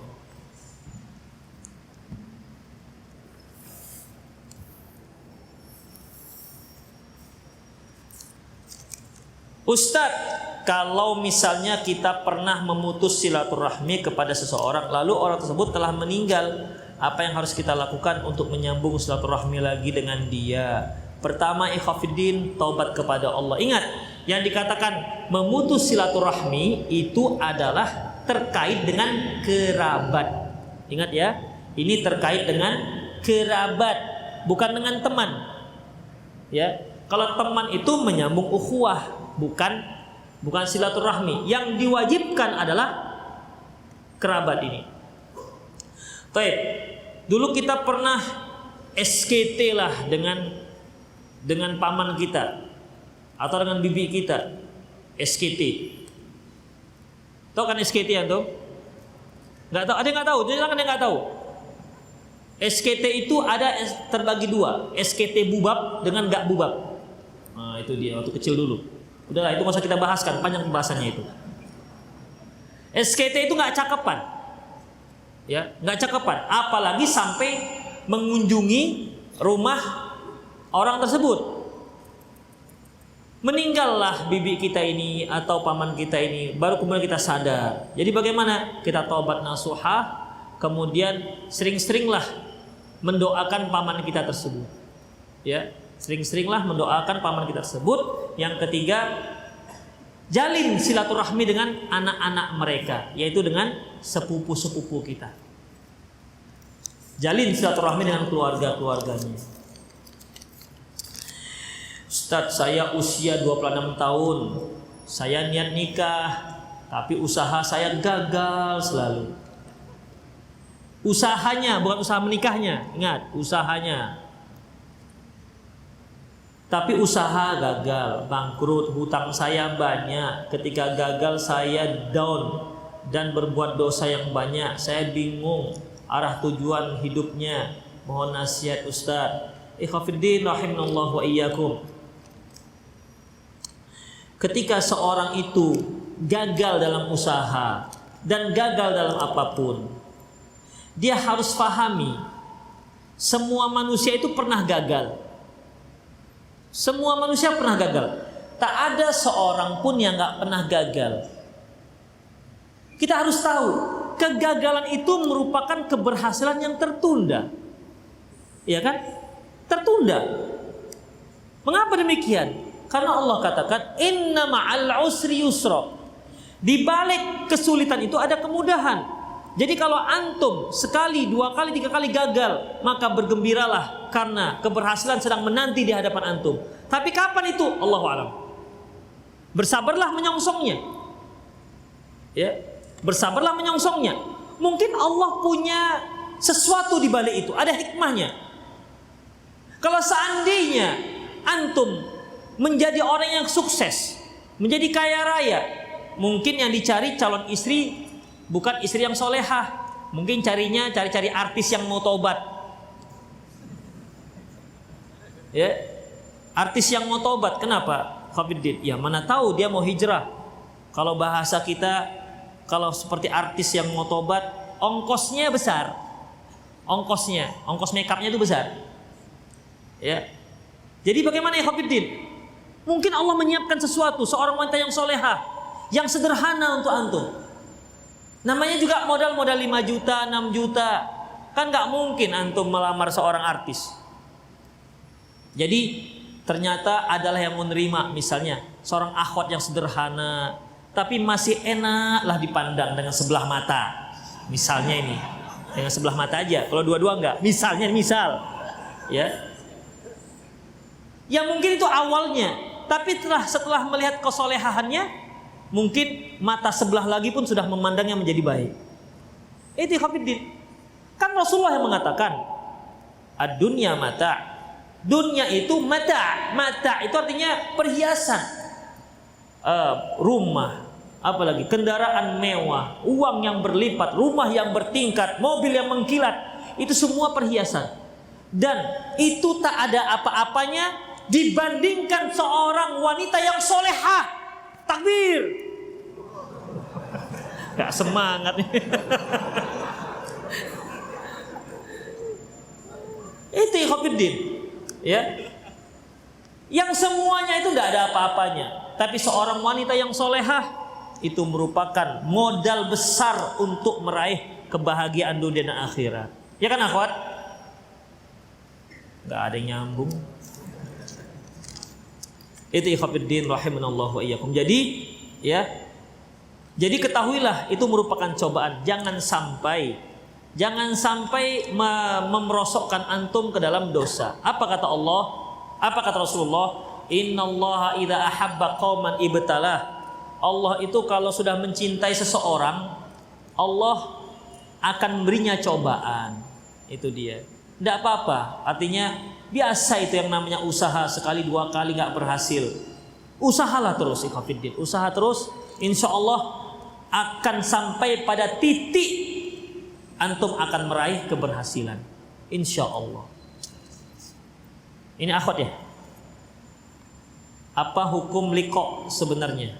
Ustadz, kalau misalnya kita pernah memutus silaturahmi kepada seseorang, lalu orang tersebut telah meninggal, apa yang harus kita lakukan untuk menyambung silaturahmi lagi dengan dia? Pertama, Khofiddin, taubat kepada Allah. Ingat, yang dikatakan memutus silaturahmi itu adalah terkait dengan kerabat. Ingat ya, ini terkait dengan kerabat, bukan dengan teman. Ya, kalau teman itu menyambung ukhuwah, bukan silaturahmi. Yang diwajibkan adalah kerabat ini. Baik, dulu kita pernah SKT lah dengan paman kita atau dengan bibi kita, SKT. Tahu kan SKT ya tuh? Nggak tahu? Ada yang nggak tahu? Jangan yang nggak tahu. SKT itu ada terbagi dua, SKT bubab dengan nggak bubab. Nah itu dia waktu kecil dulu. Udahlah, itu nggak usah kita bahaskan, panjang pembahasannya itu. SKT itu nggak cakepan, ya nggak cakepan, apalagi sampai mengunjungi rumah orang tersebut. Meninggallah bibi kita ini atau paman kita ini, baru kemudian kita sadar. Jadi bagaimana? Kita taubat nasuha, kemudian sering-seringlah mendoakan paman kita tersebut. Ya, sering-seringlah mendoakan paman kita tersebut. Yang ketiga, jalin silaturahmi dengan anak-anak mereka, yaitu dengan sepupu-sepupu kita. Jalin silaturahmi dengan keluarga-keluarganya. Ustadz, saya usia 26 tahun, saya niat nikah, tapi usaha saya gagal selalu. Usahanya, bukan usaha menikahnya, ingat, usahanya. Tapi usaha gagal, bangkrut, hutang saya banyak. Ketika gagal saya down dan berbuat dosa yang banyak. Saya bingung arah tujuan hidupnya. Mohon nasihat Ustaz. Ikhwafiddin rahimanallah wa iyyakum. Ketika seorang itu gagal dalam usaha dan gagal dalam apapun, dia harus pahami semua manusia itu pernah gagal. Semua manusia pernah gagal. Tak ada seorang pun yang gak pernah gagal. Kita harus tahu, kegagalan itu merupakan keberhasilan yang tertunda. Iya kan? Tertunda. Mengapa demikian? Karena Allah katakan, inna ma'al usri yusra. Di balik kesulitan itu ada kemudahan. Jadi kalau antum sekali, dua kali, tiga kali gagal, maka bergembiralah karena keberhasilan sedang menanti di hadapan antum. Tapi kapan itu? Allahu a'lam. Bersabarlah menyongsongnya. Ya, bersabarlah menyongsongnya. Mungkin Allah punya sesuatu di balik itu, ada hikmahnya. Kalau seandainya antum menjadi orang yang sukses, menjadi kaya raya, mungkin yang dicari calon istri bukan istri yang solehah, mungkin cari artis yang mau tobat. Ya, artis yang mau tobat. Kenapa? Khabiddin. Ya mana tahu dia mau hijrah. Kalau bahasa kita, kalau seperti artis yang mau tobat, ongkosnya besar. Ongkos makeupnya itu besar. Ya. Jadi bagaimana ya Khabiddin? Mungkin Allah menyiapkan sesuatu, seorang wanita yang solehah, yang sederhana untuk antum. Namanya juga modal 5 juta, 6 juta. Kan gak mungkin antum melamar seorang artis. Jadi ternyata adalah yang menerima, misalnya seorang akhwat yang sederhana, tapi masih enaklah dipandang dengan sebelah mata. Misalnya ini, dengan sebelah mata aja. Kalau dua-dua enggak, misal. Ya. Yang mungkin itu awalnya, tapi setelah melihat kesolehahannya, mungkin mata sebelah lagi pun sudah memandangnya menjadi baik. Itu Khabiddin. Kan Rasulullah yang mengatakan, ad-dunya mata. Dunia itu mata. Mata itu artinya perhiasan. Rumah, apalagi kendaraan mewah, uang yang berlipat, rumah yang bertingkat, mobil yang mengkilat. Itu semua perhiasan. Dan itu tak ada apa-apanya dibandingkan seorang wanita yang solehah. Takbir. Gak semangat nih. Itu Khabiddin. Ya. Yang semuanya itu gak ada apa-apanya. Tapi seorang wanita yang solehah itu merupakan modal besar untuk meraih kebahagiaan dunia dan akhirat. Ya kan akhwat? Gak ada yang nyambung. Itu Khabiddin rahimanallahu wa iyyakum. Jadi ya, jadi ketahuilah itu merupakan cobaan. Jangan sampai memerosokkan antum ke dalam dosa. Apa kata Allah? Apa kata Rasulullah? Innallaha idza ahabba qauman ibtalah. Allah itu kalau sudah mencintai seseorang, Allah akan berinya cobaan. Itu dia. Tidak apa-apa. Artinya biasa itu yang namanya usaha, sekali dua kali nggak berhasil. Usahalah terus Khabiddin. Usaha terus, insya Allah akan sampai pada titik antum akan meraih keberhasilan. Insya Allah. Ini akhwat ya. Apa hukum liqa sebenarnya?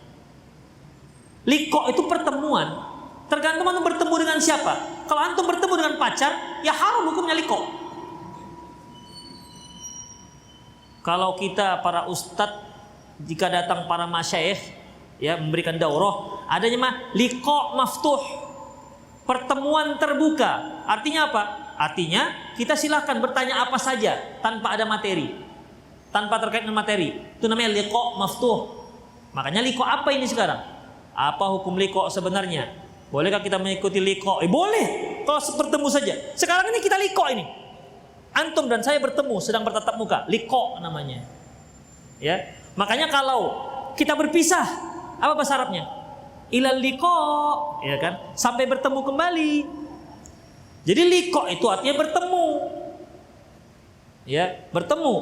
Liqa itu pertemuan. Tergantung antum bertemu dengan siapa. Kalau antum bertemu dengan pacar, ya haram hukumnya liqa. Kalau kita para ustadz, jika datang para masyayikh ya memberikan daurah, adanya mah liqa maftuh, pertemuan terbuka. Artinya apa? Artinya kita silakan bertanya apa saja tanpa ada materi, tanpa terkait dengan materi. Itu namanya liqa maftuh. Makanya liqa apa ini sekarang? Apa hukum liqa sebenarnya? Bolehkah kita mengikuti liqa? Boleh. Kalau bertemu saja. Sekarang ini kita liqa ini. Antum dan saya bertemu sedang bertatap muka, liqa namanya. Ya. Makanya kalau kita berpisah, apa bahasa Arabnya? Ilal liqa, ya kan? Sampai bertemu kembali. Jadi liqa itu artinya bertemu. Ya, bertemu.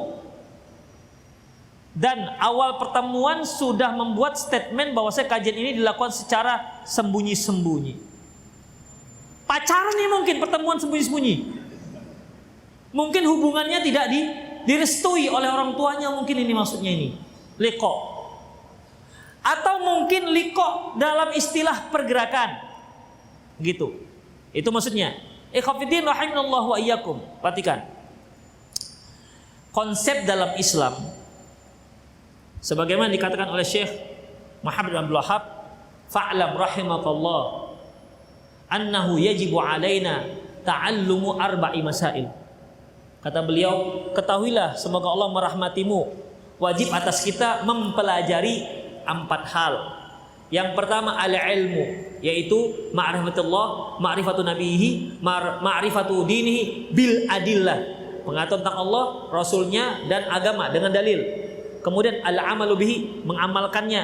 Dan awal pertemuan sudah membuat statement bahwa kajian ini dilakukan secara sembunyi-sembunyi. Pacaran nih mungkin pertemuan sembunyi-sembunyi. Mungkin hubungannya tidak direstui oleh orang tuanya, mungkin ini maksudnya ini. Liqa. Atau mungkin liqa dalam istilah pergerakan. Gitu. Itu maksudnya. Ikhwatiddin rahimanallahu wa iyyakum. Perhatikan. Konsep dalam Islam sebagaimana dikatakan oleh Syekh Muhammad bin Abdul Wahhab, fa'lam rahimakallah annahu yajibu alaina ta'allumu arba'i masail. Kata beliau, ketahuilah semoga Allah merahmatimu, wajib atas kita mempelajari 4 hal. Yang pertama al-ilmu, yaitu ma'rifatullah, ma'rifatu nabihi, ma'rifatu dinihi bil adillah, pengetahuan tentang Allah, Rasulnya dan agama dengan dalil. Kemudian al-amalu bihi, mengamalkannya.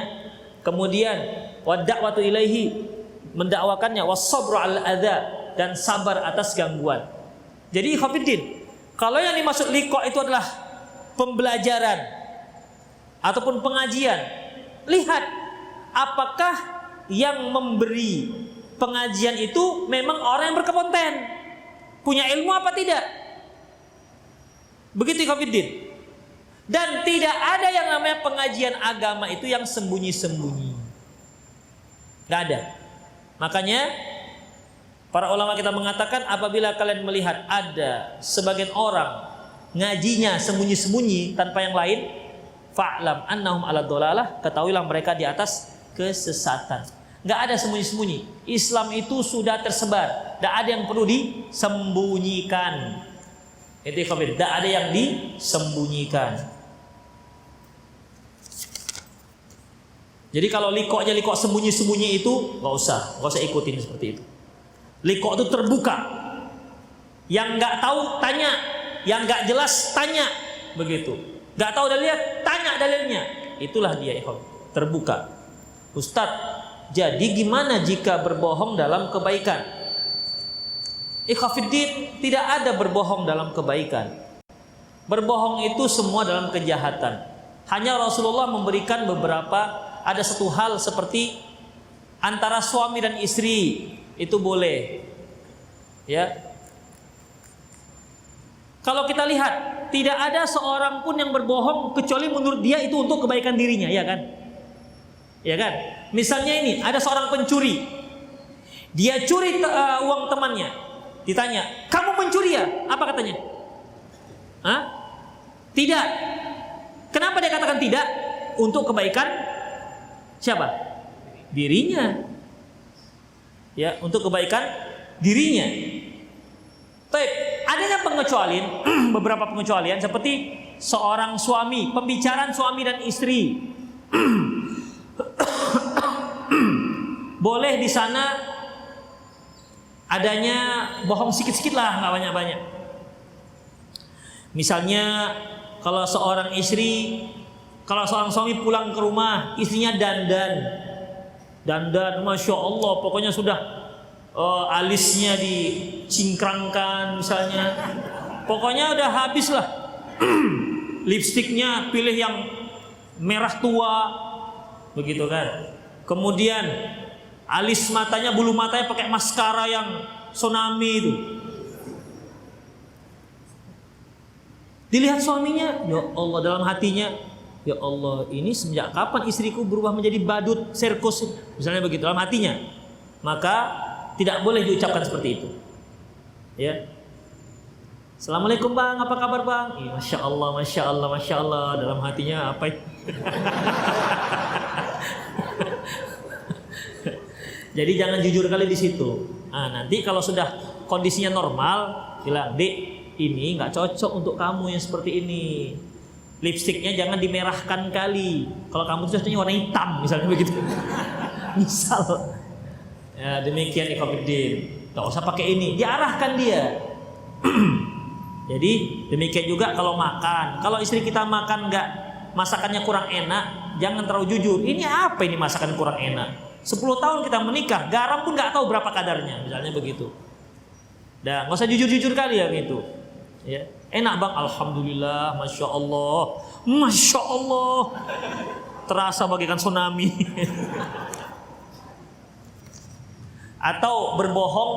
Kemudian wad-da'watu ilaihi, mendakwakannya, was-sabru 'alal adza, dan sabar atas gangguan. Jadi ikhwatiddin, kalau yang dimaksud liqa itu adalah pembelajaran ataupun pengajian, lihat apakah yang memberi pengajian itu memang orang yang berkompeten, punya ilmu apa tidak. Begitu ikhwatiddin. Dan tidak ada yang namanya pengajian agama itu yang sembunyi-sembunyi. Gak ada. Makanya para ulama kita mengatakan, apabila kalian melihat ada sebagian orang ngajinya sembunyi-sembunyi tanpa yang lain, fa'lam annahum ala dhalalah, ketahuilah mereka di atas kesesatan. Gak ada sembunyi-sembunyi. Islam itu sudah tersebar. Gak ada yang perlu disembunyikan. Itu ikhwan, tidak ada yang disembunyikan. Jadi kalau liqa'nya liqa' sembunyi-sembunyi itu nggak usah ikutin seperti itu. Liqa' itu terbuka. Yang nggak tahu tanya, yang nggak jelas tanya, begitu. Nggak tahu dalilnya tanya dalilnya. Itulah dia ikhwan, terbuka. Ustadz, jadi gimana jika berbohong dalam kebaikan? Ikhwatiddin, tidak ada berbohong dalam kebaikan. Berbohong itu semua dalam kejahatan. Hanya Rasulullah memberikan beberapa, ada satu hal seperti antara suami dan istri itu boleh. Ya. Kalau kita lihat, tidak ada seorang pun yang berbohong kecuali menurut dia itu untuk kebaikan dirinya, ya kan? Ya kan? Misalnya ini, ada seorang pencuri. Dia curi uang temannya. Ditanya, kamu mencuri ya? Apa katanya? Hah? Tidak. Kenapa dia katakan tidak? Untuk kebaikan siapa? Dirinya. Ya, untuk kebaikan dirinya. Baik, adanya pengecualian, beberapa pengecualian seperti seorang suami, pembicaraan suami dan istri. Boleh di sana adanya bohong sedikit-sedikit lah, nggak banyak-banyak. Misalnya kalau seorang suami pulang ke rumah, istrinya dandan, masya Allah, pokoknya sudah alisnya dicingkrangkan misalnya, pokoknya udah habis lah. Lipstiknya pilih yang merah tua, begitu kan. Kemudian alis matanya, bulu matanya pakai maskara yang tsunami itu. Dilihat suaminya, ya Allah, dalam hatinya, ya Allah, ini sejak kapan istriku berubah menjadi badut sirkus, misalnya begitu dalam hatinya. Maka tidak boleh diucapkan seperti itu. Ya. Assalamualaikum bang, apa kabar bang? Masya Allah, masya Allah, masya Allah, dalam hatinya apa itu? Jadi jangan jujur kali di situ. Nah, nanti kalau sudah kondisinya normal, bilang, "Dek, ini nggak cocok untuk kamu yang seperti ini. Lipstiknya jangan dimerahkan kali. Kalau kamu cocoknya warna hitam, misalnya begitu." Misal. Ya, demikian ikhwatiddin. Nggak usah pakai ini, diarahkan dia. Jadi demikian juga kalau makan. Kalau istri kita makan nggak, masakannya kurang enak, jangan terlalu jujur. Ini apa ini masakan kurang enak? 10 tahun kita menikah, garam pun nggak tahu berapa kadarnya, misalnya begitu. Dan nggak usah jujur-jujur kali ya gitu. Ya, Enak bang, alhamdulillah, masya Allah, masya Allah. Terasa bagaikan tsunami. Atau berbohong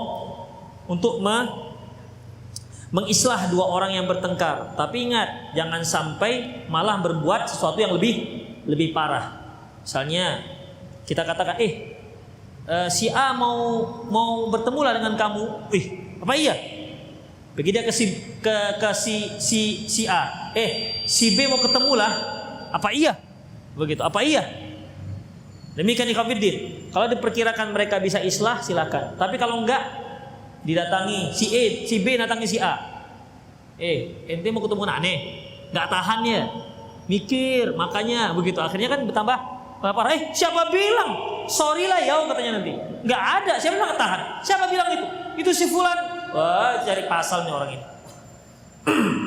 untuk mengislah dua orang yang bertengkar. Tapi ingat, jangan sampai malah berbuat sesuatu yang lebih parah. Misalnya kita katakan, si A mau bertemu lah dengan kamu. Apa iya? Begitu dia ke si A. Si B mau ketemu lah. Apa iya? Begitu. Apa iya? Demikian ikhwatiddin. Kalau diperkirakan mereka bisa islah, silakan. Tapi kalau enggak, didatangi si A, si B datangi si A. Ente mau ketemu aneh, enggak tahan ya. Mikir, makanya begitu. Akhirnya kan bertambah parah. Siapa bilang? Sorry lah ya katanya nanti. Enggak ada, siapa bilang tahan? Siapa bilang itu? Itu si fulan. Wah, cari pasal nih orang ini.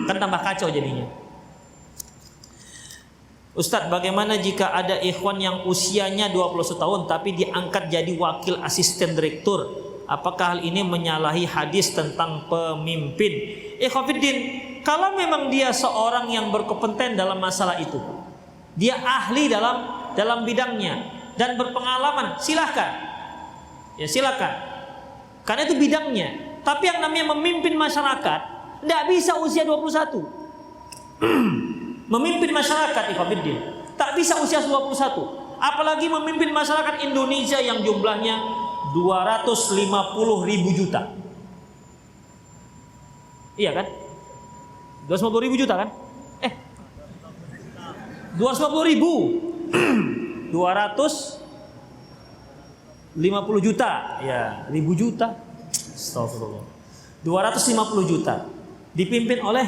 Kan tambah kacau jadinya. Ustadz, bagaimana jika ada ikhwan yang usianya 21 tahun tapi diangkat jadi wakil asisten direktur? Apakah hal ini menyalahi hadis tentang pemimpin? Ikhwatiddin, kalau memang dia seorang yang berkompeten dalam masalah itu, dia ahli dalam bidangnya dan berpengalaman, silahkan. Ya silakan. Karena itu bidangnya. Tapi yang namanya memimpin masyarakat tidak bisa usia 21. Memimpin masyarakat ikhwatiddin tak bisa usia 21. Apalagi memimpin masyarakat Indonesia yang jumlahnya 250.000 juta. Iya kan? 250.000 juta kan? 250.000. 250 juta. Ya, 1000 juta. Astagfirullah. 250 juta dipimpin oleh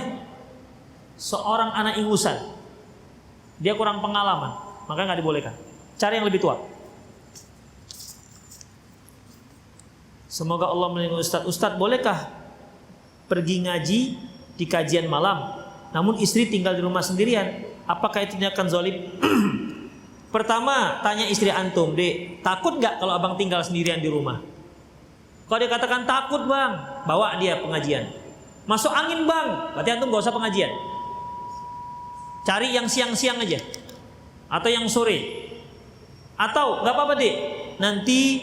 seorang anak ingusan. Dia kurang pengalaman, maka nggak dibolehkan. Cari yang lebih tua. Semoga Allah melindungi Ustadz, bolehkah pergi ngaji di kajian malam namun istri tinggal di rumah sendirian? Apakah itu tindakan zalim? Pertama, tanya istri antum, "Dek, takut nggak kalau abang tinggal sendirian di rumah?" Kalau dia katakan takut bang, bawa dia pengajian. Masuk angin bang, berarti antum gak usah pengajian. Cari yang siang-siang aja, atau yang sore. Atau gak apa-apa dek, nanti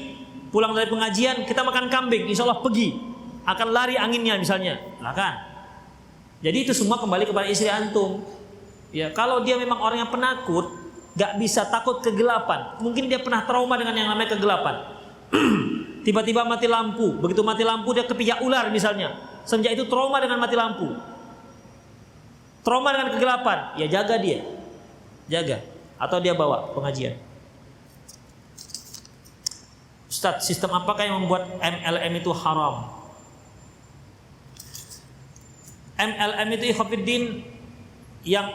pulang dari pengajian kita makan kambing, insya Allah pergi. Akan lari anginnya misalnya, silakan. Jadi itu semua kembali kepada istri antum. Ya, kalau dia memang orang yang penakut, gak bisa, takut kegelapan. Mungkin dia pernah trauma dengan yang namanya kegelapan. Tiba-tiba mati lampu. Begitu mati lampu dia kepijak ular misalnya. Semenjak itu trauma dengan mati lampu. Trauma dengan kegelapan. Ya jaga dia. Jaga. Atau dia bawa pengajian. Ustadz, sistem apakah yang membuat MLM itu haram? MLM itu ikhwatiddin yang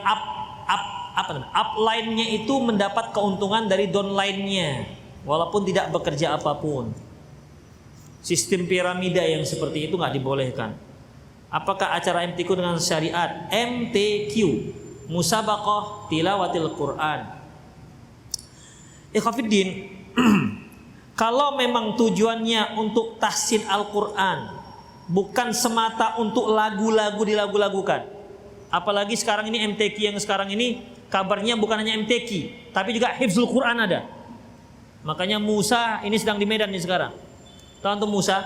upline-nya itu mendapat keuntungan dari downline-nya walaupun tidak bekerja apapun. Sistem piramida yang seperti itu nggak dibolehkan. Apakah acara MTQ dengan syariat? MTQ, Musabaqah Tilawatil Quran. Ikhwatiddin, kalau memang tujuannya untuk tahsin Al-Quran, bukan semata untuk lagu-lagu dilagu-lagukan. Apalagi sekarang ini MTQ yang sekarang ini kabarnya bukan hanya MTQ, tapi juga Hifzul Quran ada. Makanya Musa ini sedang di Medan nih sekarang. Tahu antum Musa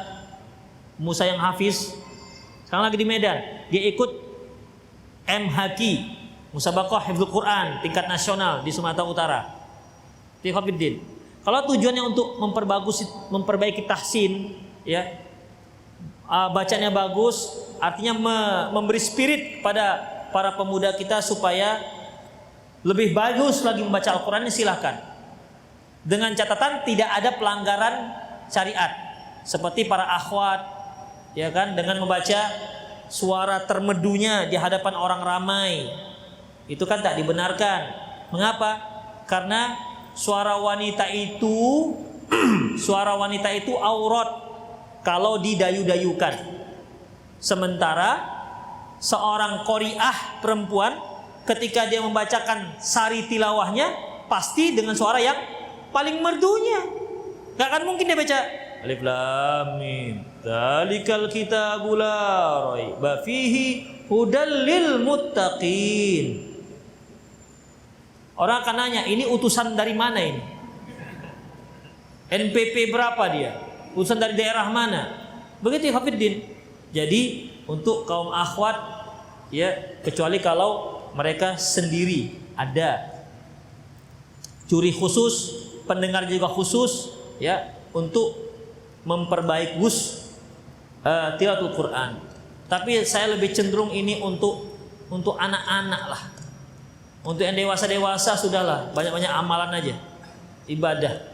yang hafiz sekarang lagi di Medan. Dia ikut MHQ, Musabaqah Hifzul Quran tingkat nasional di Sumatera Utara. Ikhwatiddin, kalau tujuannya untuk memperbaiki tahsin, ya, bacanya bagus, artinya memberi spirit pada para pemuda kita supaya lebih bagus lagi membaca Al-Quran, silahkan. Dengan catatan tidak ada pelanggaran syariat. Seperti para akhwat, ya kan, dengan membaca suara termedunya di hadapan orang ramai, itu kan tak dibenarkan. Mengapa? Karena suara wanita itu aurat kalau didayu-dayukan. Sementara seorang qori'ah perempuan ketika dia membacakan sari tilawahnya pasti dengan suara yang paling merdunya. Gak akan mungkin dia baca Alif lam mim. Dzalikal kitabul la raiba fihi hudal lil muttaqin. Orang akan nanya, ini utusan dari mana ini? NPP berapa dia? Utusan dari daerah mana? Begitu ya Hafiddin. Jadi untuk kaum akhwat ya, kecuali kalau mereka sendiri ada curi khusus, pendengar juga khusus ya, untuk memperbaiki tilawatul Quran. Tapi saya lebih cenderung ini untuk anak-anak lah. Untuk yang dewasa-dewasa sudahlah, banyak-banyak amalan aja, ibadah.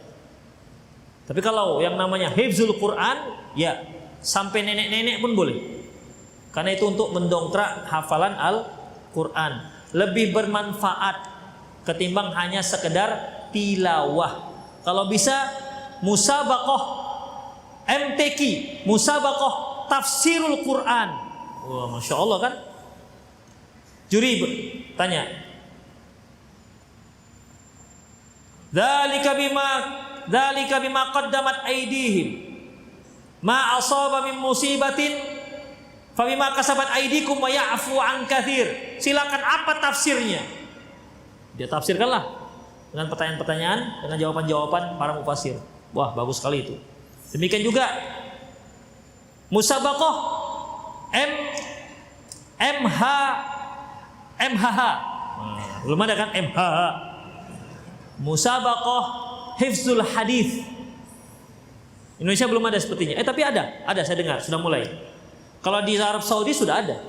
Tapi kalau yang namanya hifzul Quran, ya sampai nenek-nenek pun boleh. Karena itu untuk mendongkrak hafalan Al-Quran. Lebih bermanfaat ketimbang hanya sekedar tilawah. Kalau bisa musabaqah MTQ, musabaqah tafsirul Quran. Wah, masya Allah kan? Juri tanya. Dzalika bima qaddamat aydihim ma asaba min musibatin fa bima kasabat aydikum wa ya'fu an katsir. Silakan apa tafsirnya? Dia tafsirkanlah dengan pertanyaan-pertanyaan, dengan jawaban-jawaban para mufassir. Wah, bagus sekali itu. Demikian juga musabaqah MHH. Belum ada kan MHH. Musabaqah hifzul hadis. Indonesia belum ada sepertinya. Tapi ada saya dengar sudah mulai. Kalau di Arab Saudi sudah ada.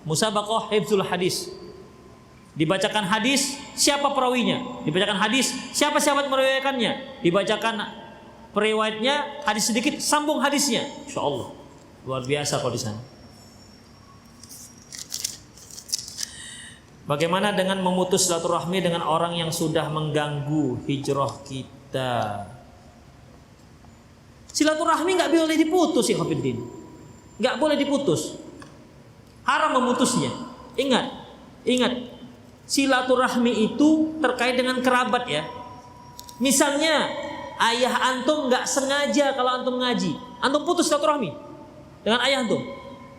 Musabaqah hifzul hadis. Dibacakan hadis, siapa perawinya? Dibacakan hadis, siapa sahabat meriwayatkannya? Dibacakan periwayatnya, hadis sedikit, sambung hadisnya. Insyaallah. Luar biasa kalau di sana. Bagaimana dengan memutus silaturahmi dengan orang yang sudah mengganggu hijrah kita? Silaturahmi nggak boleh diputus ya Hafiddin. Nggak boleh diputus. Haram memutusnya. Ingat. Silaturahmi itu terkait dengan kerabat ya. Misalnya ayah antum nggak sengaja kalau antum ngaji, antum putus silaturahmi dengan ayah antum.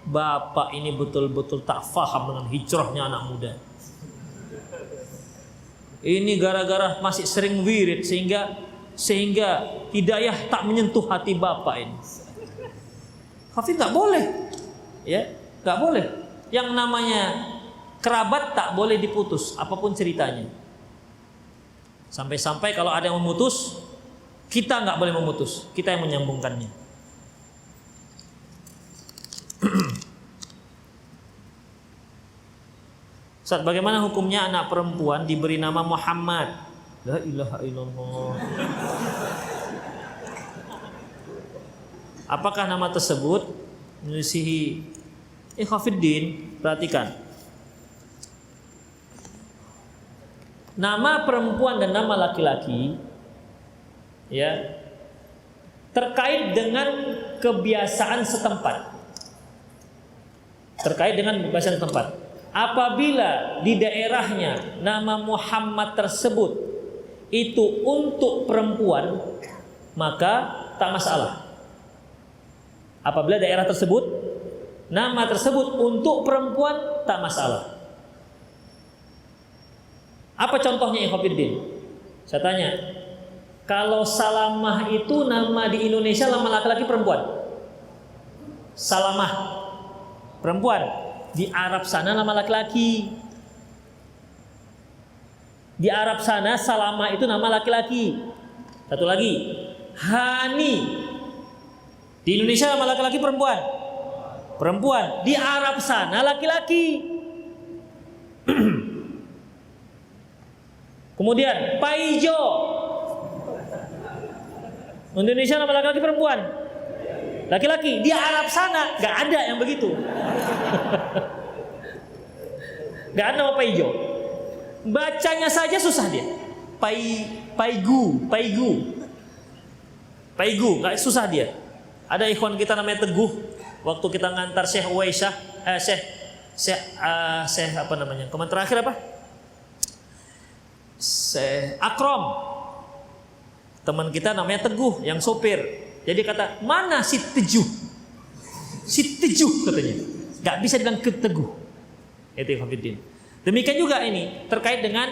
Bapak ini betul-betul tak faham dengan hijrahnya anak muda. Ini gara-gara masih sering wirid sehingga hidayah tak menyentuh hati bapak ini. Hafid nggak boleh, ya nggak boleh. Yang namanya kerabat tak boleh diputus, apapun ceritanya. Sampai-sampai kalau ada yang memutus, kita nggak boleh memutus, kita yang menyambungkannya. Ustaz, bagaimana hukumnya anak perempuan diberi nama Muhammad? La ilaha illallah. Apakah nama tersebut menyelisihi Hafiddin? Perhatikan. Nama perempuan dan nama laki-laki ya terkait dengan kebiasaan setempat. Terkait dengan kebiasaan setempat. Apabila di daerahnya nama Muhammad tersebut itu untuk perempuan, maka tak masalah. Apabila daerah tersebut nama tersebut untuk perempuan, tak masalah. Apa contohnya Hafiddin? Saya tanya, kalau Salamah itu nama di Indonesia nama laki-laki perempuan? Salamah perempuan. Di Arab sana nama laki-laki. Di Arab sana Salamah itu nama laki-laki. Satu lagi, Hani. Di Indonesia nama laki-laki perempuan? Perempuan. Di Arab sana laki-laki. Kemudian Paijo. Indonesia nama laki-laki perempuan? Laki-laki. Di Arab sana nggak ada yang begitu. Nggak ada nama Paijo. Bacanya saja susah dia. Paigu, nggak susah dia. Ada ikhwan kita namanya Teguh. Waktu kita ngantar Syekh Uwaisyah, Syekh apa namanya? Kemarin terakhir apa? Syekh Akram. Teman kita namanya Teguh yang sopir. Jadi kata, mana si tejuh? Si tejuh katanya. Gak bisa bilang keteguh. Itu Hafidin. Demikian juga ini terkait dengan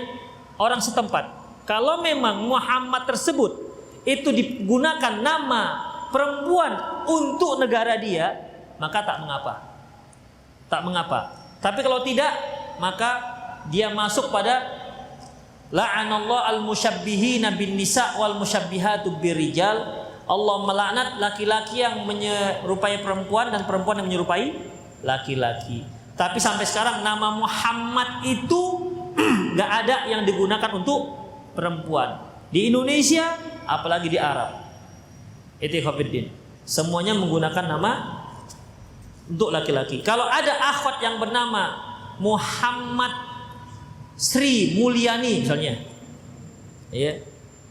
orang setempat. Kalau memang Muhammad tersebut itu digunakan nama perempuan untuk negara dia, maka tak mengapa. Tak mengapa. Tapi kalau tidak, maka dia masuk pada la'anallahu al-musyabbihina bin nisa wal musyabbihatu birrijal. Allah melaknat laki-laki yang menyerupai perempuan dan perempuan yang menyerupai laki-laki. Tapi sampai sekarang nama Muhammad itu gak ada yang digunakan untuk perempuan. Di Indonesia, apalagi di Arab. Itu Khafiddin. Semuanya menggunakan nama untuk laki-laki. Kalau ada akhwat yang bernama Muhammad Sri Mulyani misalnya, ya,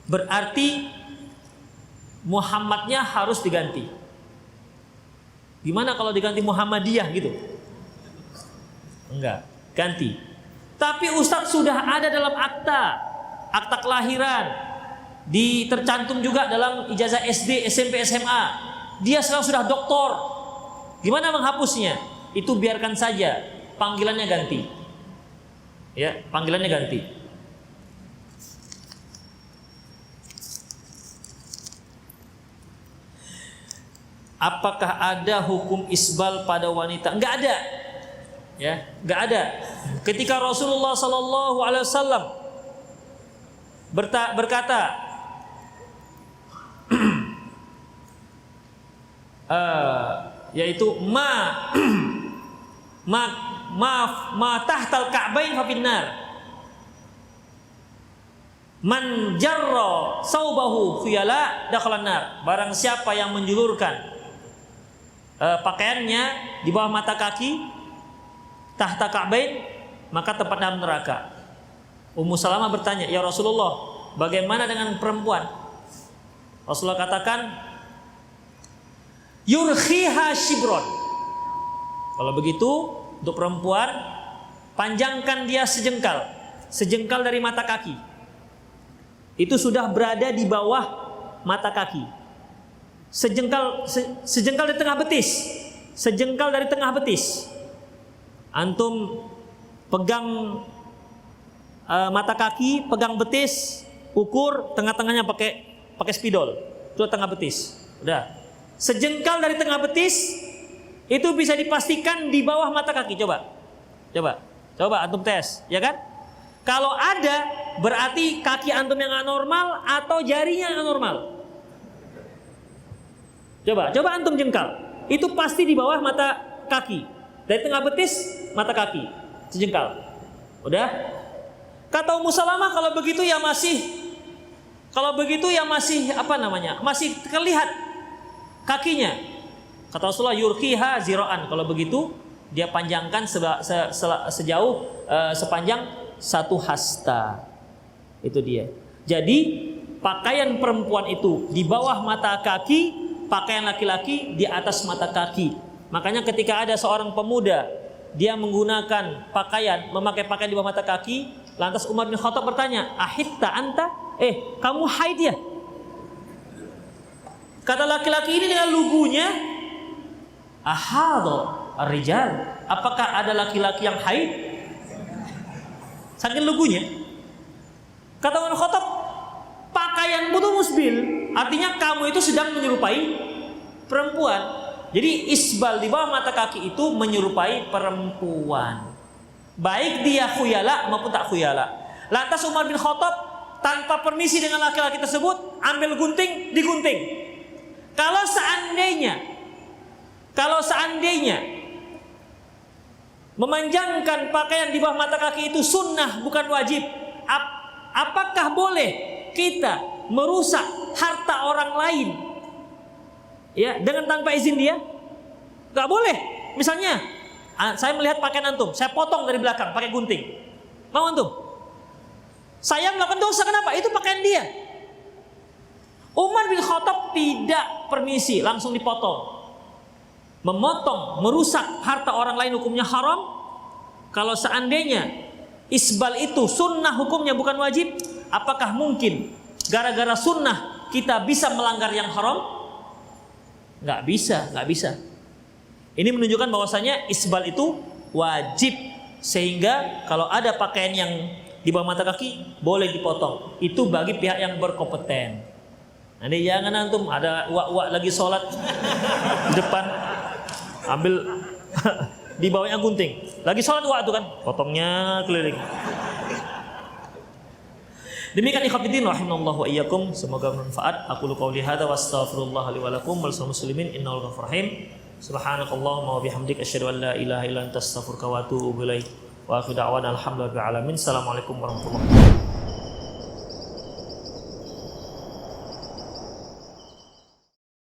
berarti Muhammadnya harus diganti. Gimana kalau diganti Muhammadiyah gitu? Enggak, ganti. Tapi Ustadz sudah ada dalam akta kelahiran, tercantum juga dalam ijazah SD, SMP, SMA. Dia sekarang sudah doktor. Gimana menghapusnya? Itu biarkan saja, panggilannya ganti. Ya, panggilannya ganti. Apakah ada hukum isbal pada wanita? Enggak ada. Ya, enggak ada. Ketika Rasulullah sallallahu alaihi wasallam berkata yaitu ma tahtal ka'bain fa finnar. Man jarra saubahu khuyala dakhalan nar. Barang siapa yang menjulurkan pakaiannya di bawah mata kaki tahta ka'bain, maka tempat dalam neraka. Ummu Salamah bertanya, "Ya Rasulullah, bagaimana dengan perempuan?" Rasulullah katakan, "Yurkhiha shibron." Kalau begitu, untuk perempuan panjangkan dia sejengkal dari mata kaki. Itu sudah berada di bawah mata kaki. Sejengkal dari tengah betis. Antum pegang mata kaki, pegang betis, ukur tengah-tengahnya pakai spidol. Itu tengah betis. Udah. Sejengkal dari tengah betis itu bisa dipastikan di bawah mata kaki. Coba antum tes, ya kan? Kalau ada, berarti kaki antum yang anormal atau jarinya yang anormal. Coba antum jengkal. Itu pasti di bawah mata kaki. Dari tengah betis, mata kaki. Sejengkal. Udah? Kata Ummu Salamah, kalau begitu ya masih masih terlihat kakinya. Kata Rasulullah, yurkiha zira'an. Kalau begitu, dia panjangkan sepanjang satu hasta. Itu dia. Jadi, pakaian perempuan itu di bawah mata kaki, pakaian laki-laki di atas mata kaki. Makanya ketika ada seorang pemuda, dia memakai pakaian di bawah mata kaki, lantas Umar bin Khattab bertanya, "Ahitta anta?" Kamu haid ya? Kata laki-laki ini dengan lugunya, "Ahadha ar-rijal." Apakah ada laki-laki yang haid? Saking lugunya. Kata Umar bin Khattab, pakaianmu itu musbil, artinya kamu itu sedang menyerupai perempuan. Jadi isbal di bawah mata kaki itu menyerupai perempuan, baik dia khuyala maupun tak khuyala. Lantas Umar bin Khattab tanpa permisi dengan laki-laki tersebut ambil gunting, digunting. Kalau seandainya memanjangkan pakaian di bawah mata kaki itu sunnah bukan wajib, apakah boleh kita merusak harta orang lain, ya, dengan tanpa izin dia? Gak boleh. Misalnya, saya melihat pakaian antum, saya potong dari belakang pakai gunting. Mau antum? Saya melakukan dosa, kenapa? Itu pakaian dia. Umar bin Khattab tidak permisi, langsung dipotong. Memotong, merusak harta orang lain hukumnya haram. Kalau seandainya isbal itu sunnah hukumnya bukan wajib, apakah mungkin gara-gara sunnah kita bisa melanggar yang haram? Nggak bisa, nggak bisa. Ini menunjukkan bahwasanya isbal itu wajib, sehingga kalau ada pakaian yang di bawah mata kaki boleh dipotong. Itu bagi pihak yang berkompeten. Nanti jangan antum ada uak-uak lagi sholat di depan ambil di bawahnya gunting. Lagi sholat uak itu kan, potongnya keliling. Demikian ikhwatiddin rahimallahu wa iyyakum, semoga bermanfaat. Aku qouli hadza wa astaghfirullah li wa lakum wal muslimin innahu ghafurur rahim. Subhanakallahumma wa bihamdika asyhadu an la ilaha illa anta astaghfiruka wa atubu ilaik. Wa akhiru da'wana alhamdulillahi rabbil alamin. Assalamualaikum warahmatullahi wabarakatuh.